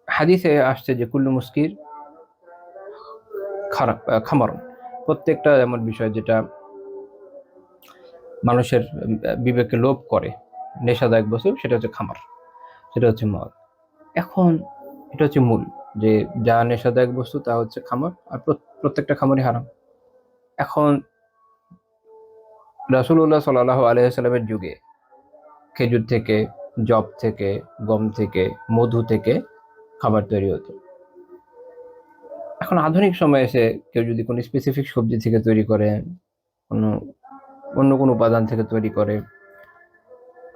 হাদিসে আসছে যে কুল্লু মুস্কির খারাপ খামার, প্রত্যেকটা এমন বিষয় যেটা মানুষের বিবেককে লোভ করে, নেশাদায়ক বস্তু, সেটা হচ্ছে খামার, সেটা হচ্ছে মদ। এখন এটা হচ্ছে মূল, যে যা নেশাদায়ক বস্তু তা হচ্ছে খামার, আর প্রত্যেকটা খামারই হারাম। এখন রাসূলুল্লাহ সাল্লাল্লাহু আলাইহি ওয়াসাল্লামের যুগে খেজুর থেকে জব থেকে, গম থেকে, মধু থেকে খাবার তৈরি হতো। এখন আধুনিক সময়ে এসে কেউ যদি কোনো স্পেসিফিক সবজি থেকে তৈরি করে, কোনো অন্য কোনো উপাদান থেকে তৈরি করে,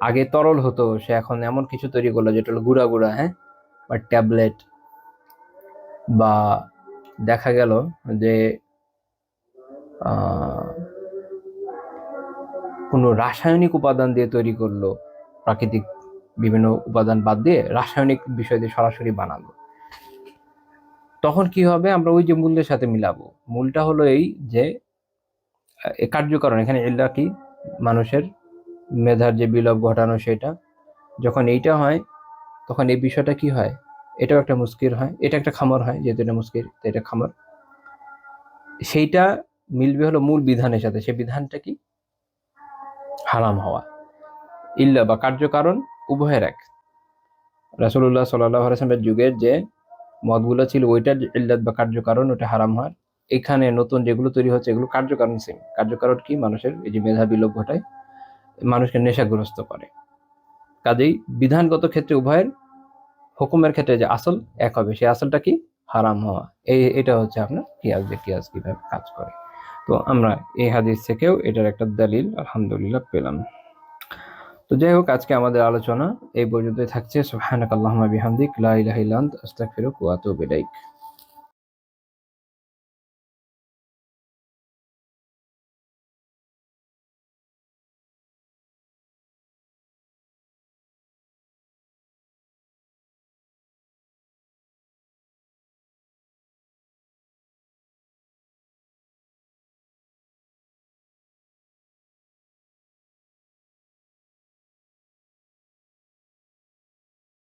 আগে তরল হতো, সে এখন এমন কিছু তৈরি করলো যেটা হলো গুঁড়া গুঁড়া, হ্যাঁ, বা ট্যাবলেট, বা দেখা গেল যে কোনো রাসায়নিক উপাদান দিয়ে তৈরি করলো, প্রাকৃতিক বিভিন্ন উপাদান বাদ দিয়ে রাসায়নিক বিষয় দিয়ে সরাসরি বানালো। তখন কি হবে, আমরা ওই যে মূল্যের সাথে মিলাবো। মূলটা হলো এই যে কার্যকারণ, এখানে ইল্লা কি, মানুষের মেধার যে বিলোপ ঘটানো, সেটা যখন এইটা হয় তখন এই বিষয়টা কি হয়, এটাও একটা মুস্কির হয়, এটা একটা খামর হয়, যেহেতু এটা মুস্কির এটা খামর, সেইটা মিলবে হলো মূল বিধানের সাথে। সেই বিধানটা কি, হারাম হওয়া। ইল্লা বা কার্যকারণ উভয়ের এক। রাসূলুল্লাহ সাল্লাল্লাহু আলাইহি ওয়াসাল্লামের যুগের যে মতগুলো ছিল ওইটার ইল্লাত বা কার্যকারণ ওটা হারাম হয়। এখানে নতুন যেগুলো তৈরি হচ্ছে এগুলো কার্যকারণ সেম। কার্যকারণ কি, মানুষের এই যে মেধা বিলোপ ঘটায়, মানুষকে নেশাগ্রস্ত করে। কাজেই বিধানগত ক্ষেত্রে উভয়ের হুকুমের ক্ষেত্রে যে আসল এক হবে, সেই আসলটা কি, হারাম হওয়া। এটা হচ্ছে আপনার কিয়াস, যে কিয়াস কিভাবে কাজ করে। তো আমরা এই হাদিস থেকেও এটার একটা দলিল আলহামদুলিল্লাহ পেলাম। তো যাই হোক, আজকে আমাদের আলোচনা এই পর্যন্তই থাকছে। সুবহানাকাল্লাহুম্মা বিহামদিক, লা ইলাহা ইল্লা আনতা, আস্তাগফিরুকা ওয়া আতুবু ইলাইক।